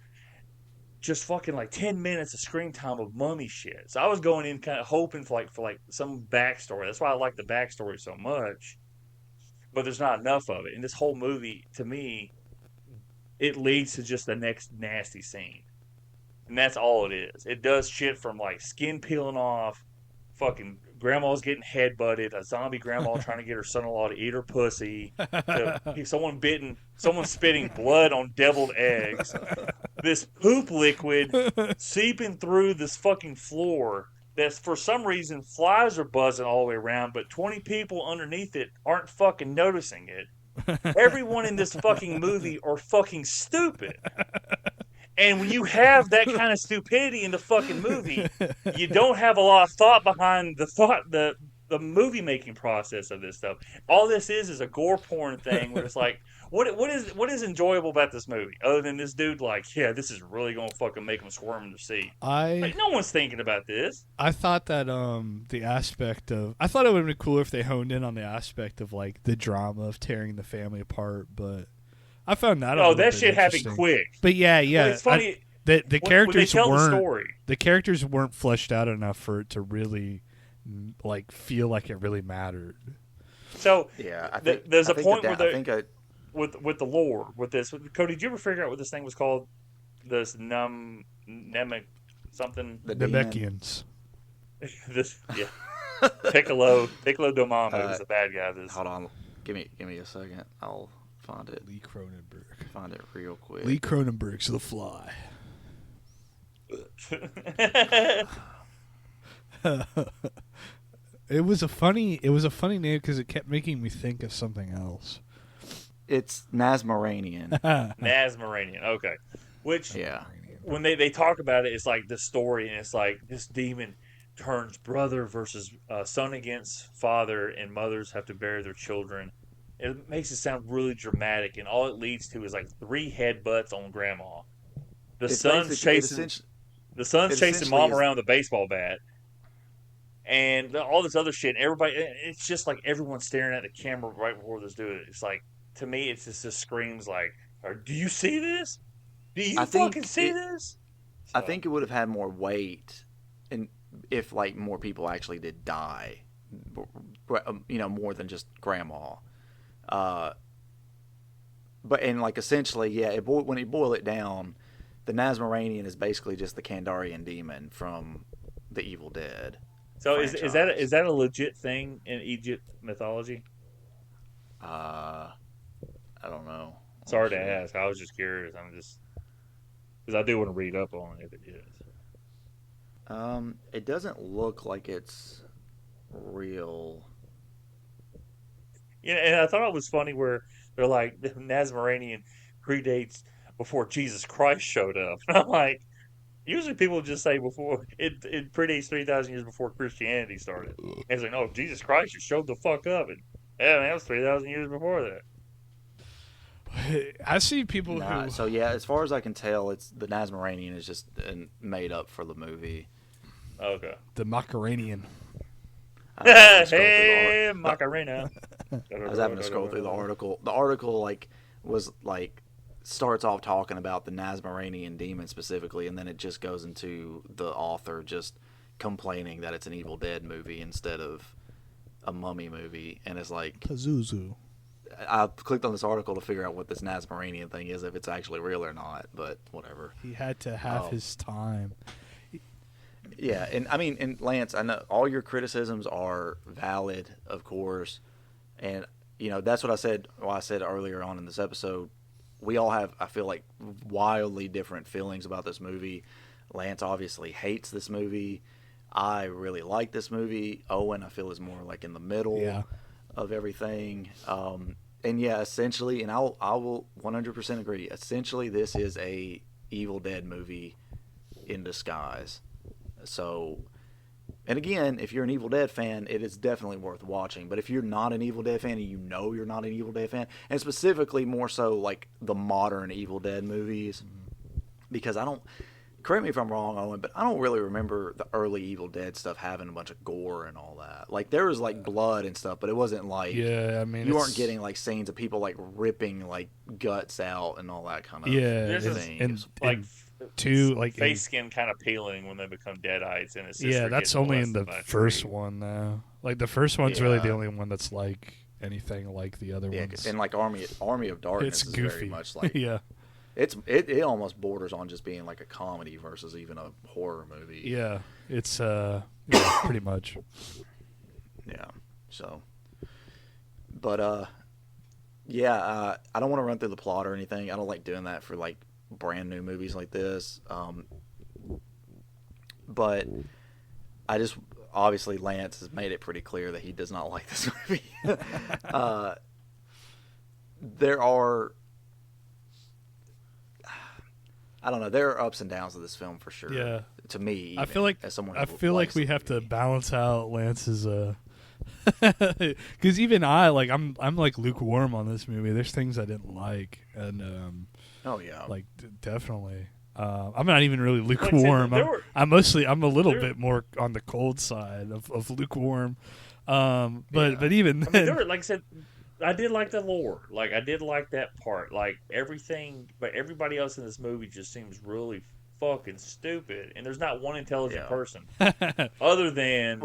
just fucking like 10 minutes of screen time of mummy shit. So I was going in kind of hoping for some backstory. That's why I like the backstory so much. But there's not enough of it. And this whole movie, to me, it leads to just the next nasty scene. And that's all it is. It does shit from like skin peeling off, fucking grandma's getting headbutted, a zombie grandma trying to get her son-in-law to eat her pussy, to someone spitting blood on deviled eggs, this poop liquid seeping through this fucking floor that's for some reason flies are buzzing all the way around, but 20 people underneath it aren't fucking noticing it. Everyone in this fucking movie are fucking stupid. And when you have that kind of stupidity in the fucking movie, you don't have a lot of thought behind the movie making process of this stuff. All this is a gore porn thing where it's like, what is enjoyable about this movie other than this dude like, yeah, this is really gonna fucking make him squirm in their seat. Like, no one's thinking about this. I thought that I thought it would have been cooler if they honed in on the aspect of like the drama of tearing the family apart, but I found that. Oh, that shit happened quick. But yeah. But it's funny. The characters weren't. The characters weren't fleshed out enough for it to really like feel like it really mattered. So yeah, there's a point where with the lore with this. Cody, did you ever figure out what this thing was called? This Namek something. The Namekians. This Piccolo Domamo is the bad guy. Hold on, give me a second. I'll find it. Lee Cronenberg. Find it real quick. Lee Cronenberg's The Fly. It was a funny name because it kept making me think of something else. It's Nazmaranian. Nazmaranian, okay. Which, when they talk about it, it's like the story, and it's like this demon turns brother versus son against father, and mothers have to bury their children. It makes it sound really dramatic, and all it leads to is like 3 headbutts on grandma. The son's chasing mom around with a baseball bat, and all this other shit. Everybody, it's just like everyone's staring at the camera right before this dude. It's like, to me, it just screams like, "Do you see this? Do you fucking see this?" So, I think it would have had more weight, and if like more people actually did die, more than just grandma. But like essentially, when you boil it down, the Nazmaranian is basically just the Kandarian demon from the Evil Dead. So is that a legit thing in Egypt mythology? I don't know. Sorry to ask. I was just curious. I'm just because I do want to read up on it if it is. It doesn't look like it's real. Yeah, and I thought it was funny where they're like, the Nazmaranian predates before Jesus Christ showed up. And I'm like, usually people just say before it predates 3,000 years before Christianity started. And it's like, no, Jesus Christ just showed the fuck up. And yeah, man, that was 3,000 years before that. I see people who. So yeah, as far as I can tell, it's the Nazmaranian is just made up for the movie. Okay. The Macaranian. Hey, Macarena. I was having to scroll through the article. The article starts off talking about the Nazmaranian demon specifically, and then it just goes into the author just complaining that it's an Evil Dead movie instead of a mummy movie, and it's like Pazuzu. I clicked on this article to figure out what this Nazmaranian thing is, if it's actually real or not, but whatever. He had to have his time. Yeah, and I mean, and Lance, I know all your criticisms are valid, of course, and that's what I said. Well, I said earlier on in this episode, we all have, I feel like, wildly different feelings about this movie. Lance obviously hates this movie. I really like this movie. Owen, I feel, is more like in the middle of everything. And yeah, essentially, and I will 100% agree. Essentially, this is a Evil Dead movie in disguise. So And again, if you're an Evil Dead fan, it is definitely worth watching. But if you're not an Evil Dead fan and you know you're not an Evil Dead fan, and specifically more so like the modern Evil Dead movies, because I don't, correct me if I'm wrong, Owen, but I don't really remember the early Evil Dead stuff having a bunch of gore and all that. Like there was like blood and stuff, but it wasn't like, yeah, I mean, you weren't getting like scenes of people like ripping like guts out and all that kind of thing. And like face in, skin kind of peeling when they become deadites, and it's that's only in the first one though. Like the first one's really the only one that's like anything like the other ones. And like Army of Darkness it's is goofy. very much like it almost borders on just being like a comedy versus even a horror movie. Yeah, it's pretty much. Yeah. So, but I don't want to run through the plot or anything. I don't like doing that for like brand new movies like this. But I just obviously Lance has made it pretty clear that he does not like this movie. There are, I don't know, there are ups and downs of this film for sure. Yeah. To me, even, I feel like as someone we have to balance out Lance's because even I'm like lukewarm on this movie. There's things I didn't like, and like definitely. I'm not even really lukewarm. I'm a little bit more on the cold side of lukewarm. But even then, there were, like I said, I did like the lore. Like I did like that part. Like everything, but everybody else in this movie just seems really fucking stupid, and there's not one intelligent person other than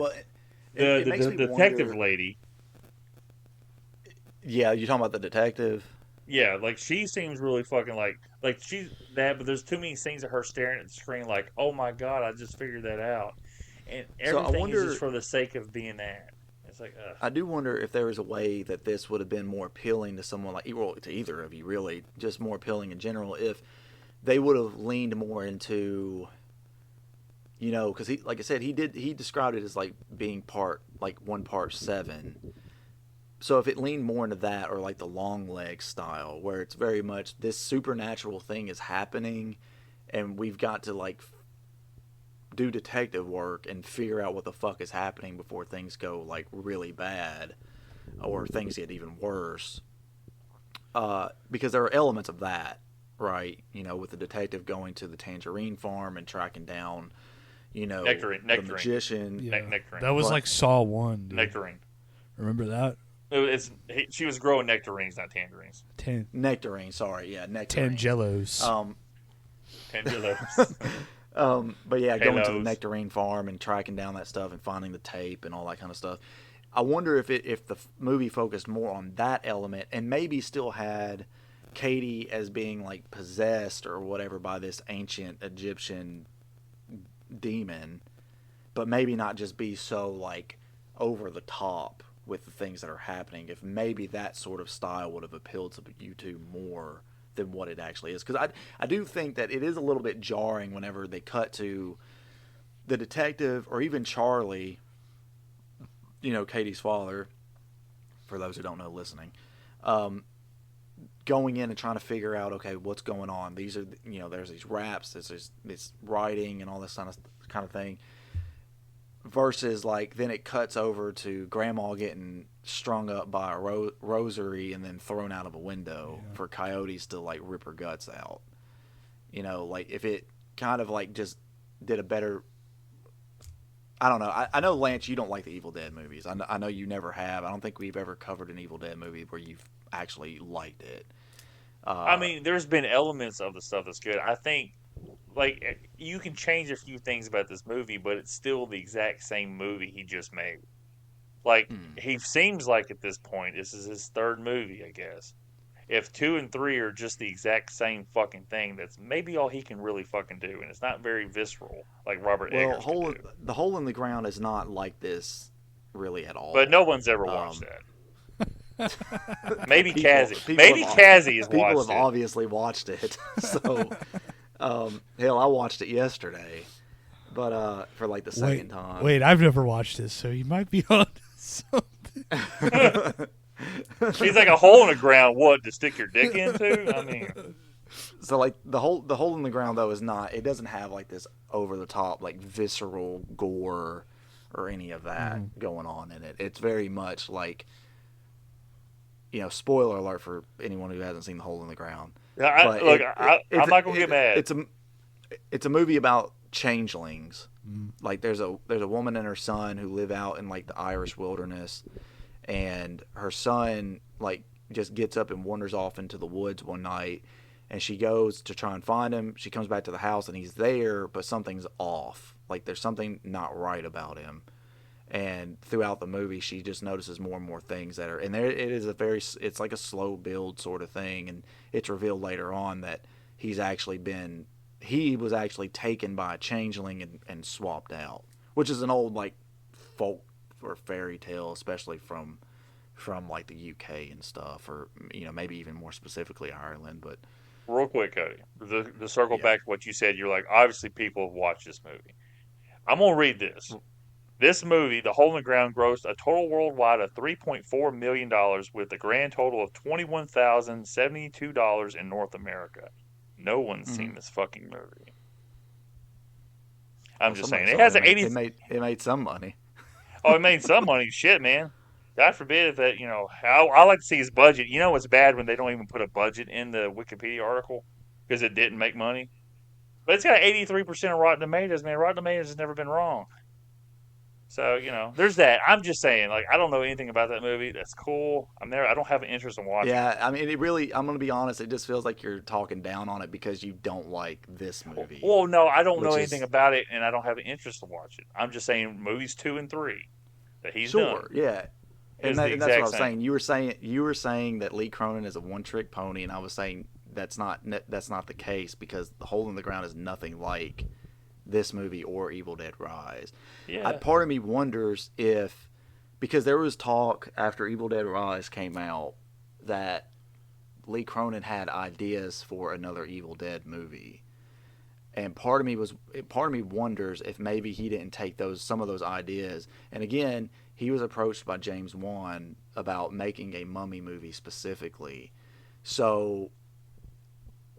the detective lady. Yeah, you talking about the detective? Yeah, like she seems really fucking like she's that, but there's too many scenes of her staring at the screen like, oh my god, I just figured that out, and everything is just for the sake of being that. It's like, ugh. I do wonder if there was a way that this would have been more appealing to someone like, well, to either of you really, just more appealing in general, if they would have leaned more into, because he, like I said, he described it as like being part 7. So if it leaned more into that, or like the long leg style, where it's very much this supernatural thing is happening, and we've got to like do detective work and figure out what the fuck is happening before things go like really bad, or things get even worse. Because there are elements of that, right? With the detective going to the tangerine farm and tracking down, Nectarine. the magician. Yeah. Nectarine. That was like Saw 1. Dude. Nectarine. Remember that? She was growing nectarines, not tangerines. Nectarine, sorry, yeah, nectarine. Tangelos. Tangelos. But yeah, going to the nectarine farm and tracking down that stuff and finding the tape and all that kind of stuff. I wonder if the movie focused more on that element and maybe still had Katie as being like possessed or whatever by this ancient Egyptian demon, but maybe not just be so like over the top with the things that are happening. If maybe that sort of style would have appealed to you two more than what it actually is, because I do think that it is a little bit jarring whenever they cut to the detective or even Charlie, Katie's father, for those who don't know listening, going in and trying to figure out, okay, what's going on. These are, there's these raps, there's this writing and all this kind of thing, versus like then it cuts over to grandma getting strung up by a rosary and then thrown out of a window for coyotes to like rip her guts out. Like if it kind of like just did a better, I don't know. I know, Lance, you don't like the Evil Dead movies. I know you never have. I don't think we've ever covered an Evil Dead movie where you've actually liked it. I mean, there's been elements of the stuff that's good. I think, like, you can change a few things about this movie, but it's still the exact same movie he just made. Like, he seems like at this point, this is his third movie, I guess. If 2 and 3 are just the exact same fucking thing, that's maybe all he can really fucking do, and it's not very visceral, like Robert Eggers can do. The Hole in the Ground is not like this, really, at all. But no one's ever watched that. Maybe Kazzy. Maybe Kazzy has watched it. People have obviously watched it. So, hell, I watched it yesterday, but for like the second time. Wait, I've never watched this, so you might be on something. He's like a hole in the ground. What, to stick your dick into? I mean, so like the hole in the ground though is not. It doesn't have like this over the top like visceral gore or any of that going on in it. It's very much like, spoiler alert for anyone who hasn't seen The Hole in the Ground. I'm not gonna get mad. It's a movie about changelings. Like there's a woman and her son who live out in like the Irish wilderness, and her son like just gets up and wanders off into the woods one night, and she goes to try and find him. She comes back to the house and he's there, but something's off. Like there's something not right about him. And throughout the movie, she just notices more and more things that are, and there it is it's like a slow build sort of thing, and it's revealed later on that he was actually taken by a changeling and swapped out, which is an old like folk or fairy tale, especially from like the UK and stuff, or maybe even more specifically Ireland. But real quick, Cody, the circle back to what you said, you're like, obviously people have watched this movie. I'm gonna read this. This movie, The Hole in the Ground, grossed a total worldwide of $3.4 million with a grand total of $21,072 in North America. No one's seen this fucking movie. I'm just saying. It has an 80... It made some money. Oh, it made some money. Shit, man. God forbid if that, I like to see his budget. It's bad when they don't even put a budget in the Wikipedia article because it didn't make money. But it's got 83% of Rotten Tomatoes, man. Rotten Tomatoes has never been wrong. So, there's that. I'm just saying, like, I don't know anything about that movie. That's cool. I'm there. I don't have an interest in watching it. Yeah, I mean, I'm going to be honest, it just feels like you're talking down on it because you don't like this movie. Well, no, I don't know anything about it, and I don't have an interest to watch it. I'm just saying movies 2 and 3 that he's done. Sure, yeah. And that's what I was saying. You were saying that Lee Cronin is a one-trick pony, and I was saying that's not the case because The Hole in the Ground is nothing like this movie or Evil Dead Rise. Yeah. Part of me wonders if, because there was talk after Evil Dead Rise came out that Lee Cronin had ideas for another Evil Dead movie, and part of me wonders if maybe he didn't take some of those ideas. And again, he was approached by James Wan about making a Mummy movie specifically, so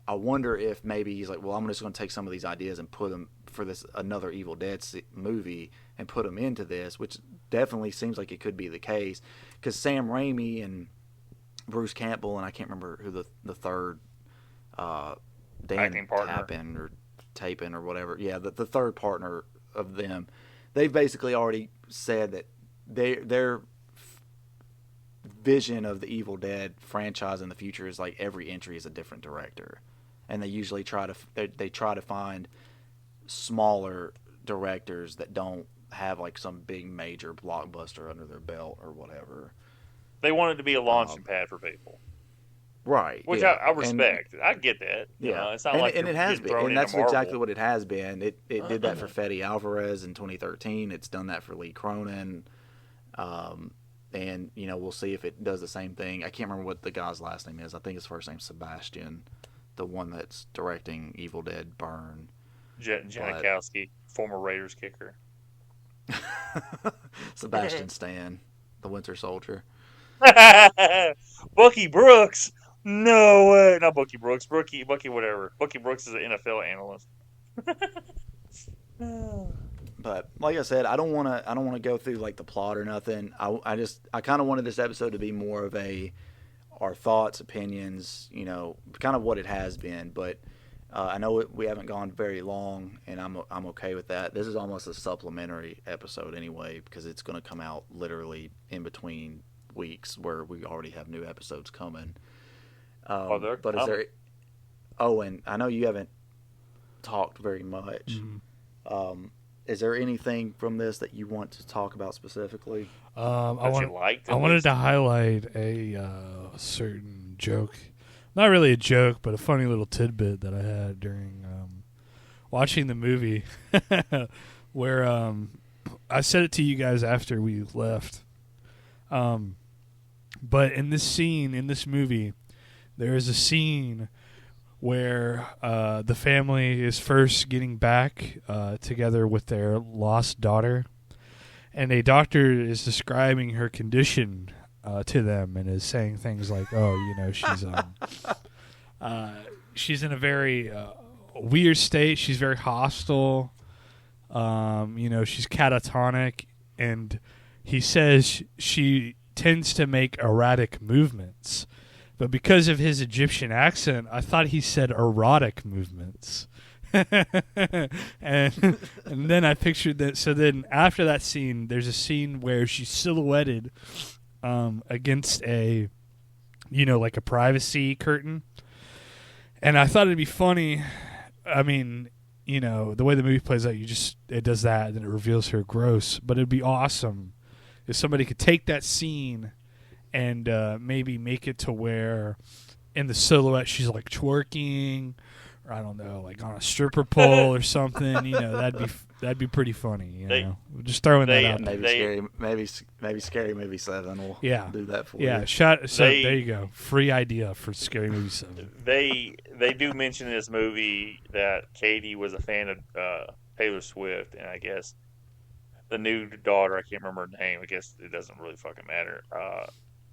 I wonder if maybe he's like, well, I'm just going to take some of these ideas and put them for this another Evil Dead movie and put them into this, which definitely seems like it could be the case because Sam Raimi and Bruce Campbell and I can't remember who the third Dan Tapin or whatever. Yeah, the third partner of them, they've basically already said that their vision of the Evil Dead franchise in the future is like every entry is a different director, and they usually try to find smaller directors that don't have like some big major blockbuster under their belt or whatever. They want it to be a launching pad for people, right? Which I respect. I get that. It's not like and it has been, and that's Marvel. Exactly what it has been. It did that for Fede Alvarez in 2013. It's done that for Lee Cronin. And, we'll see if it does the same thing. I can't remember what the guy's last name is. I think his first name's Sebastian, the one that's directing Evil Dead Burn. Janikowski, former Raiders kicker. Sebastian Stan, the Winter Soldier. Bucky Brooks? No way. Not Bucky Brooks. Bucky whatever. Bucky Brooks is an NFL analyst. But like I said, I don't want to go through like the plot or nothing. I kind of wanted this episode to be more of our thoughts, opinions, kind of what it has been. But I know we haven't gone very long, and I'm okay with that. This is almost a supplementary episode anyway because it's going to come out literally in between weeks where we already have new episodes coming. But is there? Oh, and I know you haven't talked very much. Mm-hmm. Is there anything from this that you want to talk about specifically? I wanted to highlight a certain joke. Not really a joke, but a funny little tidbit that I had during watching the movie where I said it to you guys after we left. But in this movie, there is a scene where the family is first getting back together with their lost daughter, and a doctor is describing her condition to them and is saying things like, she's in a very weird state. She's very hostile. She's catatonic, and he says she tends to make erratic movements. But because of his Egyptian accent, I thought he said erotic movements. and then I pictured that. So then after that scene, there's a scene where she's silhouetted against a, like a privacy curtain. And I thought it'd be funny. I mean, the way the movie plays out, it does that, and then it reveals her gross. But it'd be awesome if somebody could take that scene and maybe make it to where in the silhouette she's like twerking, or I don't know, like on a stripper pole or something. That'd be pretty funny. Just throwing that out. Maybe Scary Movie 7 will do that for you. Yeah, there you go. Free idea for Scary Movie 7. They do mention in this movie that Katie was a fan of Taylor Swift, and I guess the new daughter, I can't remember her name, I guess it doesn't really fucking matter,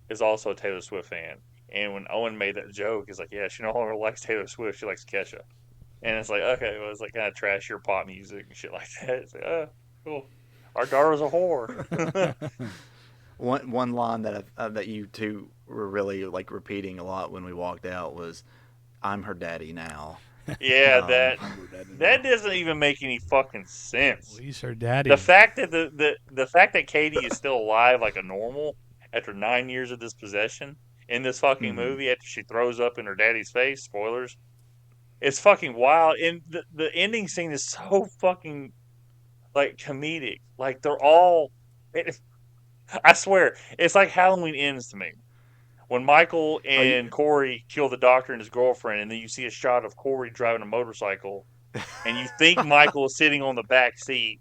is also a Taylor Swift fan. And when Owen made that joke, he's like, yeah, she no longer likes Taylor Swift, she likes Kesha. And it's like, okay, well, it's like kind of trashier pop music and shit like that. It's like, oh, cool. Our daughter's a whore. One line that you two were really like repeating a lot when we walked out was, "I'm her daddy now." Yeah, that doesn't even make any fucking sense. Well, he's her daddy. The fact that the fact that Katie is still alive like a normal after 9 years of dispossession in this fucking movie after she throws up in her daddy's face, spoilers, it's fucking wild. And the ending scene is so fucking like comedic. Like they're all, I swear, it's like Halloween Ends to me. When Michael and Corey kill the doctor and his girlfriend, and then you see a shot of Corey driving a motorcycle, and you think Michael is sitting on the back seat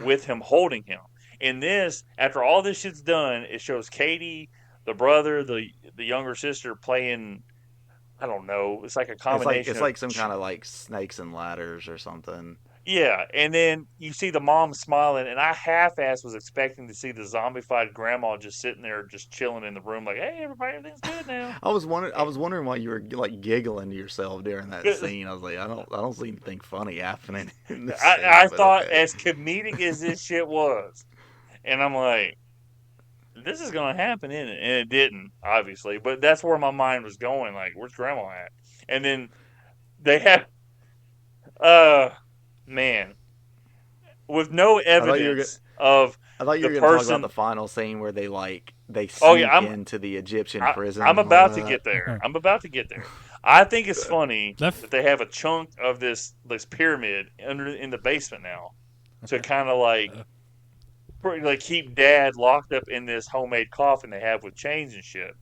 with him holding him. In this, after all this shit's done, it shows Katie, the brother, the younger sister playing, I don't know, it's like a combination. It's like some kind of like Snakes and Ladders or something. Yeah, and then you see the mom smiling, and I half-ass was expecting to see the zombified grandma just sitting there, just chilling in the room, like, "Hey, everybody, everything's good now." I was wondering why you were like giggling to yourself during that scene. I was like, I don't see anything funny happening. In this scene, I thought, as comedic as this shit was, and I'm like, this is gonna happen, isn't it? And it didn't, obviously, but that's where my mind was going. Like, where's grandma at? And then they have, man, with no evidence of I thought you were the going to person. talk about the final scene where they sneak into the Egyptian prison. I'm about to get there. I think it's funny that they have a chunk of this pyramid in the basement now to kind of like keep Dad locked up in this homemade coffin they have with chains and shit,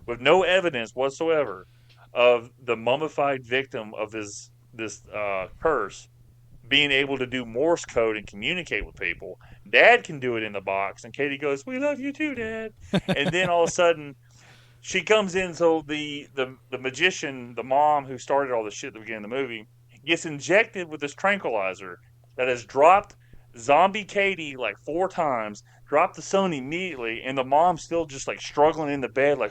with no evidence whatsoever of the mummified victim of this curse being able to do Morse code and communicate with people. Dad can do it in the box, and Katie goes, "We love you too, Dad." And then all of a sudden, she comes in, so the magician, the mom who started all this shit at the beginning of the movie, gets injected with this tranquilizer that has dropped zombie Katie like 4 times, dropped the son immediately, and the mom's still just like struggling in the bed, like,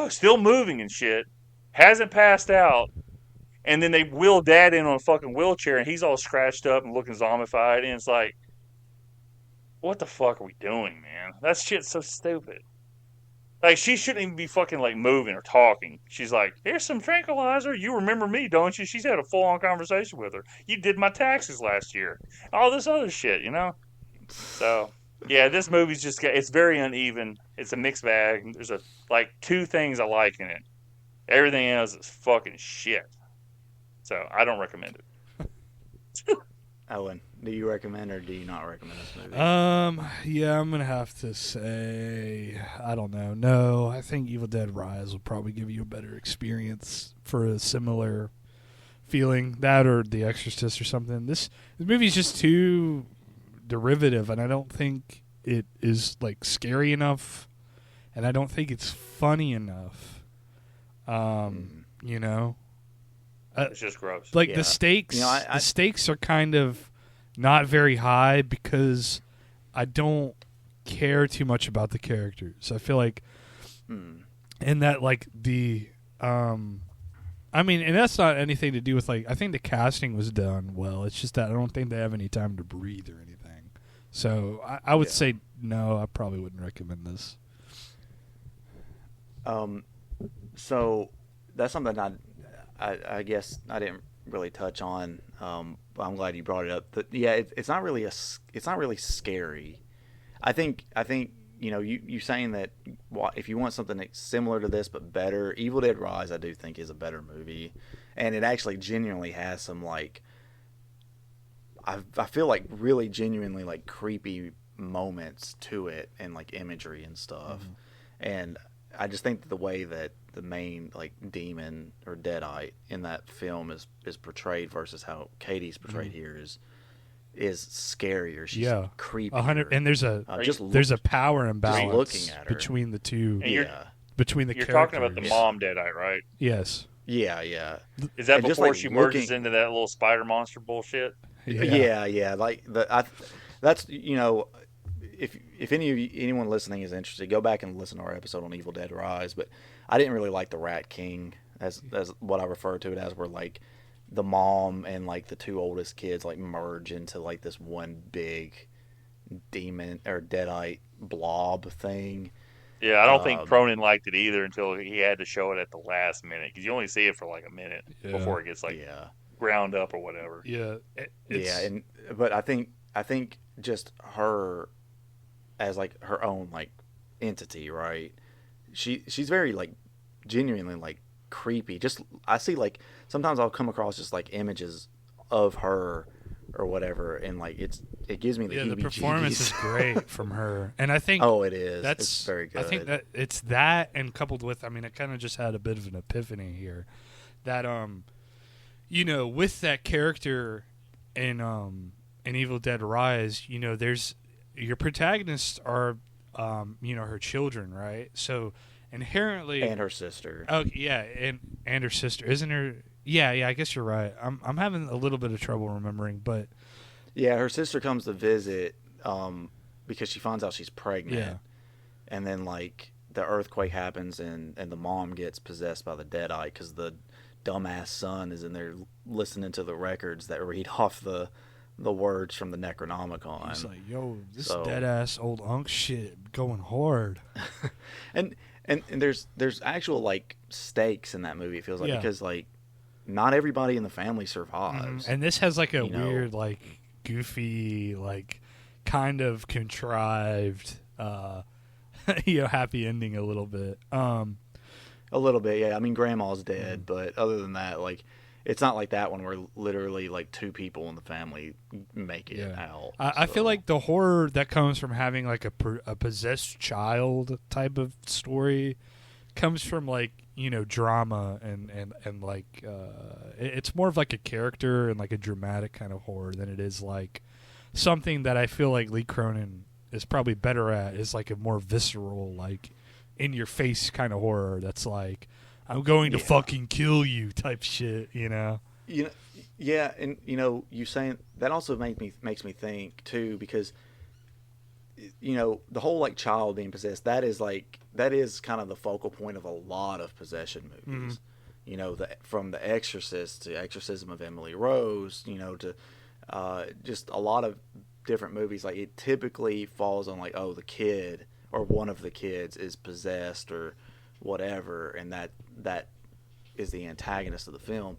still moving and shit, hasn't passed out. And then they wheel Dad in on a fucking wheelchair, and he's all scratched up and looking zombified. And it's like, what the fuck are we doing, man? That shit's so stupid. Like, she shouldn't even be fucking, like, moving or talking. She's like, here's some tranquilizer. You remember me, don't you? She's had a full-on conversation with her. You did my taxes last year. All this other shit, you know? So, yeah, this movie's it's very uneven. It's a mixed bag. There's, 2 things I like in it. Everything else is fucking shit. So, I don't recommend it. Owen, do you recommend or do you not recommend this movie? Yeah, I'm going to have to say, I don't know. No, I think Evil Dead Rise will probably give you a better experience for a similar feeling. That or The Exorcist or something. This movie's just too derivative, and I don't think it is, scary enough, and I don't think it's funny enough. You know? It's just gross. The stakes, the stakes are kind of not very high because I don't care too much about the characters. I feel like, and that I mean, and that's not anything to do with I think the casting was done well. It's just that I don't think they have any time to breathe or anything. So I would say no. I probably wouldn't recommend this. So that's something I guess I didn't really touch on. But I'm glad you brought it up. But yeah, it's not really scary. I think you saying that if you want something that's similar to this but better, Evil Dead Rise I do think is a better movie, and it actually genuinely has some like I feel like really genuinely like creepy moments to it and like imagery and stuff, and I just think that the way that the main like demon or Deadite in that film is portrayed versus how Katie's portrayed here is scarier. She's creepy. 100, and there's a power imbalance between the two. Between the you're characters. talking about the mom Deadite, right? Yes. Yeah. Is that and before like she merges into that little spider monster bullshit? Yeah. Like that's if anyone listening is interested, go back and listen to our episode on Evil Dead Rise. But I didn't really like the Rat King as what I refer to it as, where like the mom and like the two oldest kids like merge into like this one big demon or Deadite blob thing. Yeah, I don't think Cronin liked it either until he had to show it at the last minute, because you only see it for like a minute before it gets like ground up or whatever. Yeah, but I think just her as like her own like entity, right? She's very like genuinely like creepy. Just I see like sometimes I'll come across just like images of her or whatever, and like it gives me the the performance is great from her, and I think it is. That's it's very good. I think that it's that, and coupled with I kind of just had a bit of an epiphany here that with that character in Evil Dead Rise, there's your protagonists are her children, right? So inherently, and her sister. Oh yeah, and her sister, isn't her? Yeah. I guess you're right. I'm having a little bit of trouble remembering, but yeah, her sister comes to visit because she finds out she's pregnant. Yeah. And then like the earthquake happens and the mom gets possessed by the Deadite because the dumbass son is in there listening to the records that read off the words from the Necronomicon. He's like, yo, this dead ass old unk shit going hard. and there's actual like stakes in that movie, it feels like, because like not everybody in the family survives. And this has like a weird like goofy like kind of contrived happy ending a little bit. A little bit, yeah. I mean, Grandma's dead, but other than that, like, it's not like that one where literally like two people in the family make it out. I feel like the horror that comes from having like a possessed child type of story comes from like drama and like it's more of like a character and like a dramatic kind of horror than it is like something that I feel like Lee Cronin is probably better at, is like a more visceral, like in your face kind of horror that's like I'm going to fucking kill you type shit, Yeah, and you saying that also makes me think too, because the whole like child being possessed, that is kind of the focal point of a lot of possession movies. From The Exorcist to Exorcism of Emily Rose, to just a lot of different movies. Like it typically falls on like, oh, the kid or one of the kids is possessed or whatever, and that is the antagonist of the film.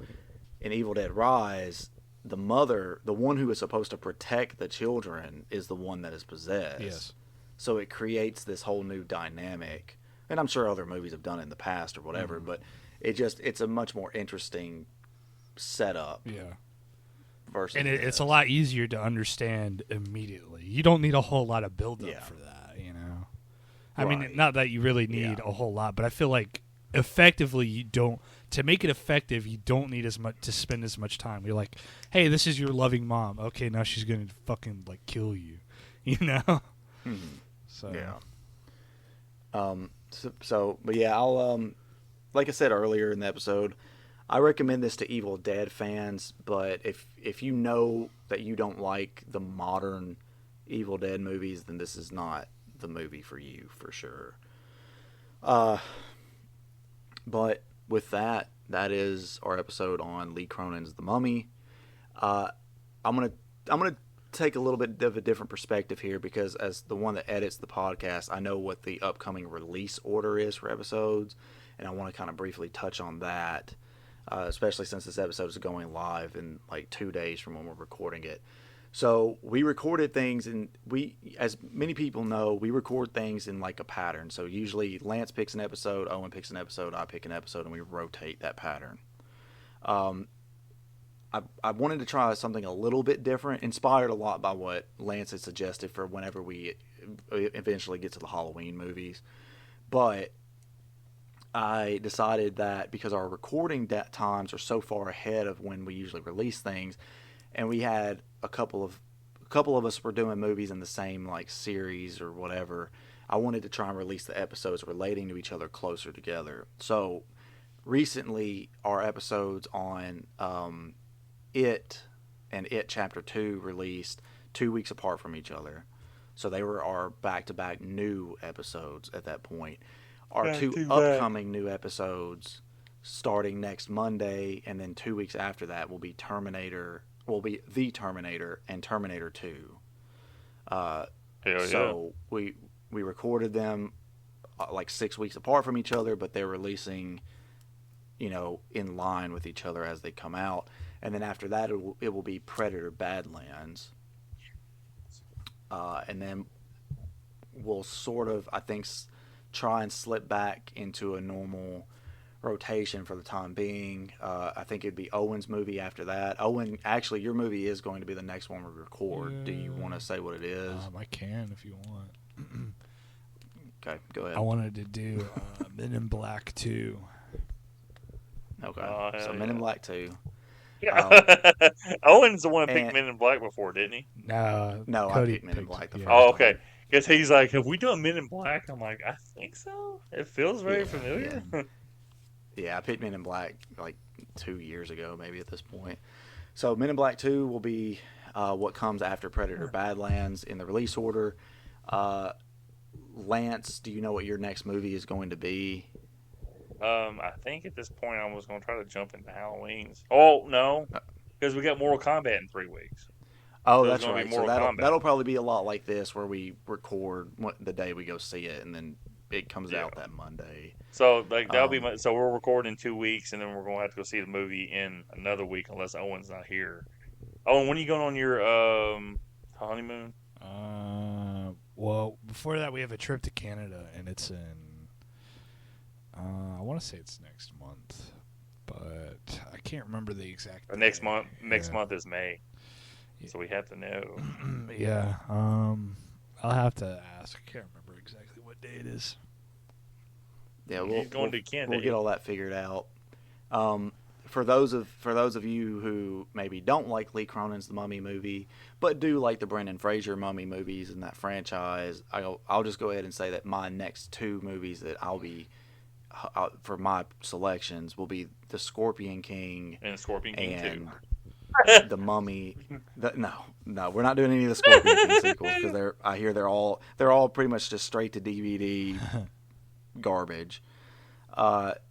In Evil Dead Rise, the mother, the one who is supposed to protect the children, is the one that is possessed. Yes. So it creates this whole new dynamic, and I'm sure other movies have done it in the past or whatever, but it's a much more interesting setup. Yeah. Versus and it's a lot easier to understand immediately. You don't need a whole lot of build-up for that, I mean, not that you really need a whole lot, but I feel like effectively to make it effective, you don't need as much to spend as much time. You're like, hey, this is your loving mom. Okay, now she's going to fucking like kill you, Mm-hmm. So yeah. But yeah, I'll like I said earlier in the episode, I recommend this to Evil Dead fans, but if you know that you don't like the modern Evil Dead movies, then this is not the movie for you for sure. But with that is our episode on Lee Cronin's The Mummy. I'm gonna take a little bit of a different perspective here because as the one that edits the podcast, I know what the upcoming release order is for episodes, and I want to kind of briefly touch on that, especially since this episode is going live in like 2 days from when we're recording it. So we recorded things, and as many people know, we record things in like a pattern. So usually Lance picks an episode, Owen picks an episode, I pick an episode, and we rotate that pattern. I wanted to try something a little bit different, inspired a lot by what Lance had suggested for whenever we eventually get to the Halloween movies. But I decided that because our recording times are so far ahead of when we usually release things, and we had a couple of us were doing movies in the same like series or whatever, I wanted to try and release the episodes relating to each other closer together. So recently, our episodes on It and It Chapter 2 released 2 weeks apart from each other. So they were our back-to-back new episodes at that point. Our two upcoming new episodes starting next Monday, and then 2 weeks after that will be The Terminator and Terminator 2. So we recorded them like 6 weeks apart from each other, but they're releasing, in line with each other as they come out. And then after that, it will be Predator Badlands. And then we'll sort of, I think, try and slip back into a normal rotation for the time being. I think it'd be Owen's movie after that. Owen, actually, your movie is going to be the next one we record. Yeah. Do you want to say what it is? I can if you want. Okay, go ahead. I wanted to do Men in Black 2. Okay, so Men in Black 2. Yeah. Owen's the one that picked Men in Black before, didn't he? No, I picked Men in Black the first Oh, okay. time. Because he's like, have we done Men in Black? I'm like, I think so. It feels very familiar. Yeah, I picked Men in Black like 2 years ago, maybe at this point. So Men in Black 2 will be what comes after Predator Badlands in the release order. Lance, do you know what your next movie is going to be? I think at this point I was going to try to jump into Halloween's. Oh, no. Because we got Mortal Kombat in 3 weeks. Oh, So that's it's gonna right. be So Mortal Kombat. that'll probably be a lot like this, where we record the day we go see it, and then it comes Yeah. out that Monday. So that'll be so we'll record in 2 weeks, and then we're going to have to go see the movie in another week unless Owen's not here. Owen, when are you going on your honeymoon? Well, before that, we have a trip to Canada, and it's in. I want to say it's next month, but I can't remember the exact. Next day. month. Next Yeah. month is May, Yeah. so we have to know. Yeah. I'll have to ask. I can't remember exactly what day it is. Yeah, He's going to Canada. We'll get all that figured out. For those of you who maybe don't like Lee Cronin's The Mummy movie, but do like the Brendan Fraser Mummy movies and that franchise, I'll just go ahead and say that my next 2 movies that I'll be for my selections will be The Scorpion King and Scorpion King and 2. The Mummy. No, we're not doing any of the Scorpion King sequels because I hear they're all pretty much just straight to DVD garbage. But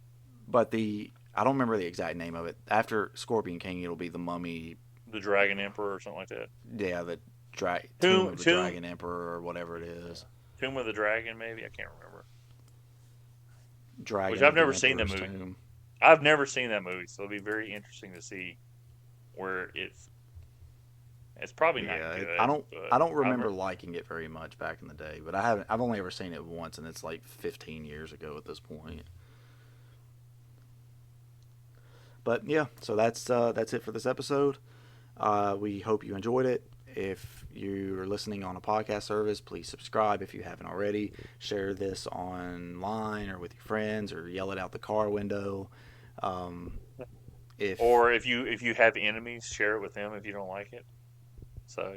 I don't remember the exact name of it. After Scorpion King, it'll be The Mummy. The Dragon Emperor or something like that. Yeah, the Tomb of the Dragon Emperor or whatever it is. Tomb of the Dragon, maybe? I can't remember. Dragon. Which I've of the never seen that Emperor's movie. Tomb. I've never seen that movie, so it'll be very interesting to see where it's. It's probably not good. I don't remember liking it very much back in the day, but I've only ever seen it once, and it's like 15 years ago at this point. But yeah, so that's it for this episode. We hope you enjoyed it. If you are listening on a podcast service, please subscribe if you haven't already. Share this online or with your friends, or yell it out the car window. If you have enemies, share it with them if you don't like it. So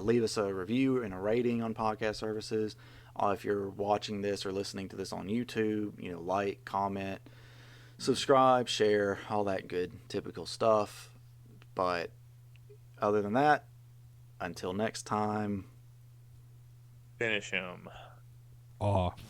leave us a review and a rating on podcast services. If you're watching this or listening to this on YouTube, like, comment, subscribe, share, all that good typical stuff. But other than that, until next time, finish him. Off.